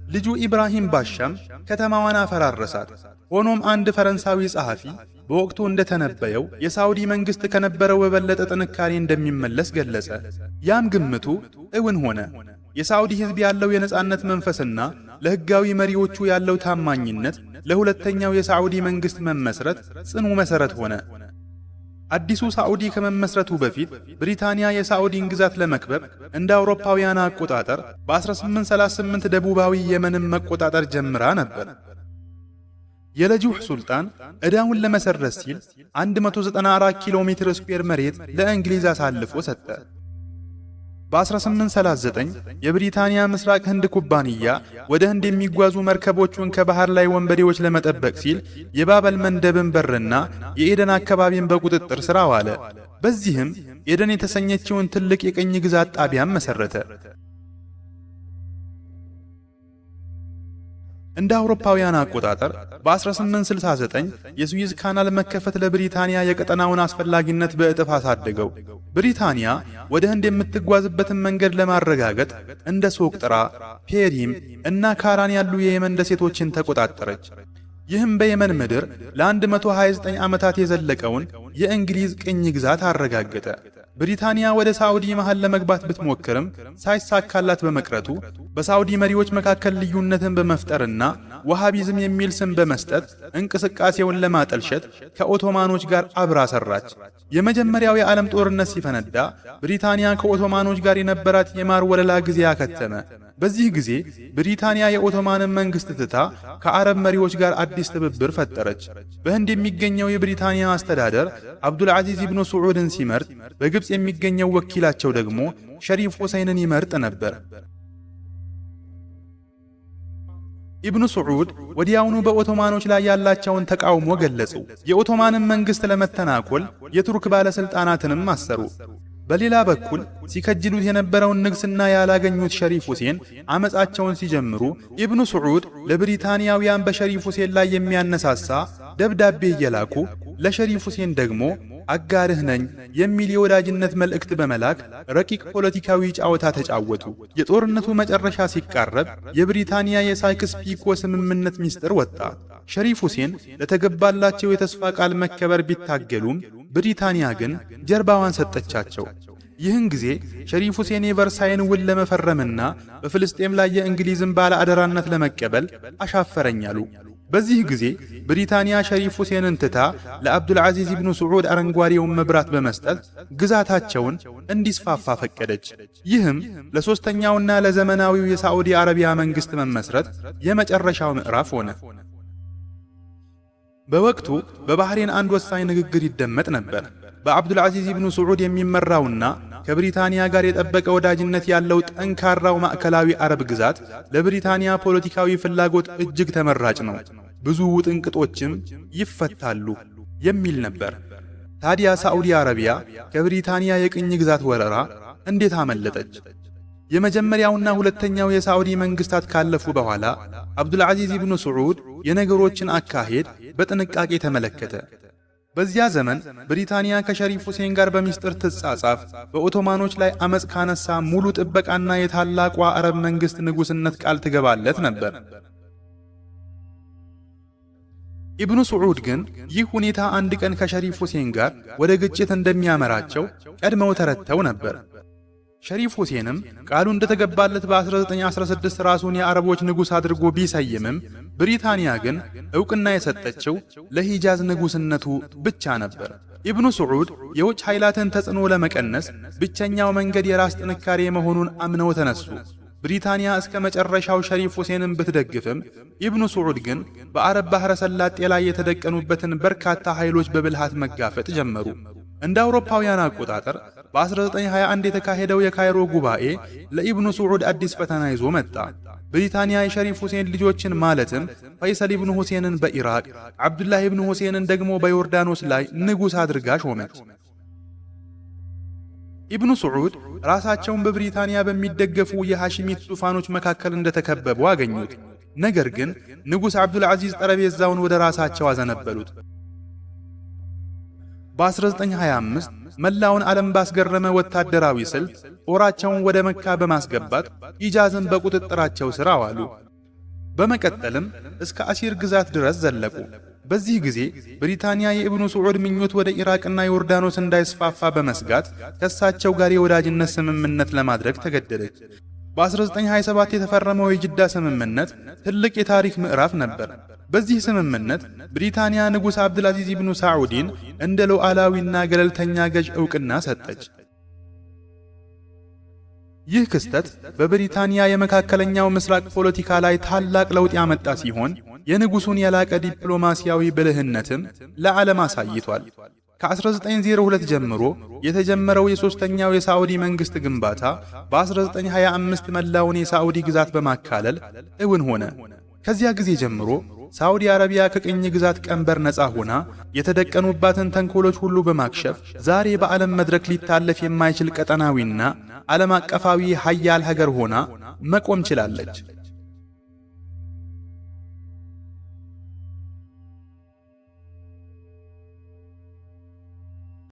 ልጁ ኢብራሂም ባሻም ከተማዋን አፈራረሳት። ሆኖም አንድ ፈረንሳዊ ጸሐፊ በወቅቱ እንደተነበየው የሳዑዲ መንግስት ከነበረው በበለጠ ጥንካሬ እንደሚመለስ ገለጸ። ያም ግምቱ እውን ሆነ። የሳዑዲ ሕዝብ ያለው የነጻነት መንፈስና ለሕጋዊ መሪዎቹ ያለው ታማኝነት ለሁለተኛው የሳዑዲ መንግስት መመስረት ጽኑ መሰረት ሆነ። አዲሱ ሳዑዲ ከመመስረቱ በፊት ብሪታንያ የሳዑዲን ግዛት ለመክበብ እንደ አውሮፓውያን አቆጣጠር በ1838 ደቡባዊ የመንን መቆጣጠር ጀምራ ነበር። የለጁህ ሱልጣን ዕዳውን ለመሰረዝ ሲል 194 ኪሎ ሜትር ስኩዌር መሬት ለእንግሊዝ አሳልፎ ሰጠ። በ1839 የብሪታንያ ምስራቅ ህንድ ኩባንያ ወደ ህንድ የሚጓዙ መርከቦቹን ከባህር ላይ ወንበዴዎች ለመጠበቅ ሲል የባበል መንደብን በርና የኤደን አካባቢን በቁጥጥር ስር አዋለ። በዚህም ኤደን የተሰኘችውን ትልቅ የቅኝ ግዛት ጣቢያን መሰረተ። እንደ አውሮፓውያን አቆጣጠር በ1869 የስዊዝ ካናል መከፈት ለብሪታንያ የቀጠናውን አስፈላጊነት በእጥፍ አሳደገው። ብሪታንያ ወደ ህንድ የምትጓዝበትን መንገድ ለማረጋገጥ እንደ ሶቅጥራ፣ ፔሪም እና ካራን ያሉ የየመን ደሴቶችን ተቆጣጠረች። ይህም በየመን ምድር ለ129 ዓመታት የዘለቀውን የእንግሊዝ ቅኝ ግዛት አረጋገጠ። ብሪታንያ ወደ ሳዑዲ መሃል ለመግባት ብትሞክርም ሳይሳካላት በመቅረቱ በሳዑዲ መሪዎች መካከል ልዩነትን በመፍጠርና ወሃቢዝም የሚል ስም በመስጠት እንቅስቃሴውን ለማጠልሸት ከኦቶማኖች ጋር አብራ ሰራች። የመጀመሪያው የዓለም ጦርነት ሲፈነዳ ብሪታንያ ከኦቶማኖች ጋር የነበራት የማር ወለላ ጊዜ አከተመ። በዚህ ጊዜ ብሪታንያ የኦቶማንን መንግስት ትታ ከአረብ መሪዎች ጋር አዲስ ትብብር ፈጠረች። በህንድ የሚገኘው የብሪታንያ አስተዳደር አብዱል አዚዝ ኢብኑ ሰዑድን ሲመርጥ፣ በግብጽ የሚገኘው ወኪላቸው ደግሞ ሸሪፍ ሁሴይንን ይመርጥ ነበር። ኢብኑ ሰዑድ ወዲያውኑ በኦቶማኖች ላይ ያላቸውን ተቃውሞ ገለጹ። የኦቶማንን መንግስት ለመተናኮል የቱርክ ባለስልጣናትንም አሰሩ። በሌላ በኩል ሲከጅሉት የነበረውን ንግስና ያላገኙት ሸሪፍ ሁሴን አመጻቸውን ሲጀምሩ ኢብኑ ሰዑድ ለብሪታንያውያን በሸሪፍ ሁሴን ላይ የሚያነሳሳ ደብዳቤ እየላኩ ለሸሪፍ ሁሴን ደግሞ አጋርህ ነኝ የሚል የወዳጅነት መልእክት በመላክ ረቂቅ ፖለቲካዊ ጨዋታ ተጫወቱ። የጦርነቱ መጨረሻ ሲቃረብ የብሪታንያ የሳይክስ ፒኮ ስምምነት ሚስጥር ወጣ። ሸሪፍ ሁሴን ለተገባላቸው የተስፋ ቃል መከበር ቢታገሉም ብሪታንያ ግን ጀርባዋን ሰጠቻቸው። ይህን ጊዜ ሸሪፍ ሁሴን የቨርሳይን ውል ለመፈረምና በፍልስጤም ላይ የእንግሊዝን ባለ አደራነት ለመቀበል አሻፈረኛሉ። በዚህ ጊዜ ብሪታንያ ሸሪፍ ሁሴንን ትታ ለአብዱል አዚዝ ኢብኑ ሰዑድ አረንጓዴውን መብራት በመስጠት ግዛታቸውን እንዲስፋፋ ፈቀደች። ይህም ለሶስተኛውና ለዘመናዊው የሳዑዲ አረቢያ መንግስት መመስረት የመጨረሻው ምዕራፍ ሆነ። በወቅቱ በባህሬን አንድ ወሳኝ ንግግር ይደመጥ ነበር። በአብዱል አዚዝ ኢብኑ ሰዑድ የሚመራውና ከብሪታንያ ጋር የጠበቀ ወዳጅነት ያለው ጠንካራው ማዕከላዊ አረብ ግዛት ለብሪታንያ ፖለቲካዊ ፍላጎት እጅግ ተመራጭ ነው፣ ብዙ ውጥንቅጦችም ይፈታሉ የሚል ነበር። ታዲያ ሳዑዲ አረቢያ ከብሪታንያ የቅኝ ግዛት ወረራ እንዴት አመለጠች? የመጀመሪያውና ሁለተኛው የሳዑዲ መንግስታት ካለፉ በኋላ አብዱል አዚዝ ኢብኑ ሰዑድ የነገሮችን አካሄድ በጥንቃቄ ተመለከተ። በዚያ ዘመን ብሪታንያ ከሸሪፍ ሁሴን ጋር በሚስጥር ትጻጻፍ፣ በኦቶማኖች ላይ አመጽ ካነሳ ሙሉ ጥበቃና የታላቋ አረብ መንግስት ንጉስነት ቃል ትገባለት ነበር። ኢብኑ ሰዑድ ግን ይህ ሁኔታ አንድ ቀን ከሸሪፍ ሁሴን ጋር ወደ ግጭት እንደሚያመራቸው ቀድመው ተረድተው ነበር። ሸሪፍ ሁሴንም ቃሉ እንደተገባለት በ1916 ራሱን የአረቦች ንጉስ አድርጎ ቢሰይምም ብሪታንያ ግን ዕውቅና የሰጠችው ለሂጃዝ ንጉስነቱ ብቻ ነበር። ኢብኑ ሰዑድ የውጭ ኃይላትን ተጽዕኖ ለመቀነስ ብቸኛው መንገድ የራስ ጥንካሬ መሆኑን አምነው ተነሱ። ብሪታንያ እስከ መጨረሻው ሸሪፍ ሁሴንን ብትደግፍም ኢብኑ ሰዑድ ግን በአረብ ባህረ ሰላጤ ላይ የተደቀኑበትን በርካታ ኃይሎች በብልሃት መጋፈጥ ጀመሩ። እንደ አውሮፓውያን አቆጣጠር በ1921 የተካሄደው የካይሮ ጉባኤ ለኢብኑ ሰዑድ አዲስ ፈተና ይዞ መጣ። ብሪታንያ የሸሪፍ ሁሴን ልጆችን ማለትም ፈይሰል ኢብኑ ሁሴንን በኢራቅ፣ አብዱላህ ኢብኑ ሁሴንን ደግሞ በዮርዳኖስ ላይ ንጉስ አድርጋ ሾመች። ኢብኑ ሰዑድ ራሳቸውን በብሪታንያ በሚደገፉ የሐሽሚት ዙፋኖች መካከል እንደተከበቡ አገኙት። ነገር ግን ንጉስ አብዱል አዚዝ ጠረጴዛውን ወደ ራሳቸው አዘነበሉት። በ1925 መላውን ዓለም ባስገረመ ወታደራዊ ስልት ጦራቸውን ወደ መካ በማስገባት ሂጃዝን በቁጥጥራቸው ስር አዋሉ። በመቀጠልም እስከ አሲር ግዛት ድረስ ዘለቁ። በዚህ ጊዜ ብሪታንያ የኢብኑ ሰዑድ ምኞት ወደ ኢራቅና ዮርዳኖስ እንዳይስፋፋ በመስጋት ከእሳቸው ጋር የወዳጅነት ስምምነት ለማድረግ ተገደደች። በ1927 የተፈረመው የጅዳ ስምምነት ትልቅ የታሪክ ምዕራፍ ነበር። በዚህ ስምምነት ብሪታንያ ንጉስ አብዱል አዚዝ ኢብኑ ሰዑድን እንደ ሉዓላዊና ገለልተኛ ገዥ ዕውቅና ሰጠች። ይህ ክስተት በብሪታንያ የመካከለኛው ምስራቅ ፖለቲካ ላይ ታላቅ ለውጥ ያመጣ ሲሆን የንጉሱን የላቀ ዲፕሎማሲያዊ ብልህነትም ለዓለም አሳይቷል። ከ1902 ጀምሮ የተጀመረው የሶስተኛው የሳዑዲ መንግስት ግንባታ በ1925 መላውን የሳዑዲ ግዛት በማካለል እውን ሆነ። ከዚያ ጊዜ ጀምሮ ሳዑዲ አረቢያ ከቅኝ ግዛት ቀንበር ነፃ ሆና የተደቀኑባትን ተንኮሎች ሁሉ በማክሸፍ ዛሬ በዓለም መድረክ ሊታለፍ የማይችል ቀጠናዊና ዓለም አቀፋዊ ሀያል ሀገር ሆና መቆም ችላለች።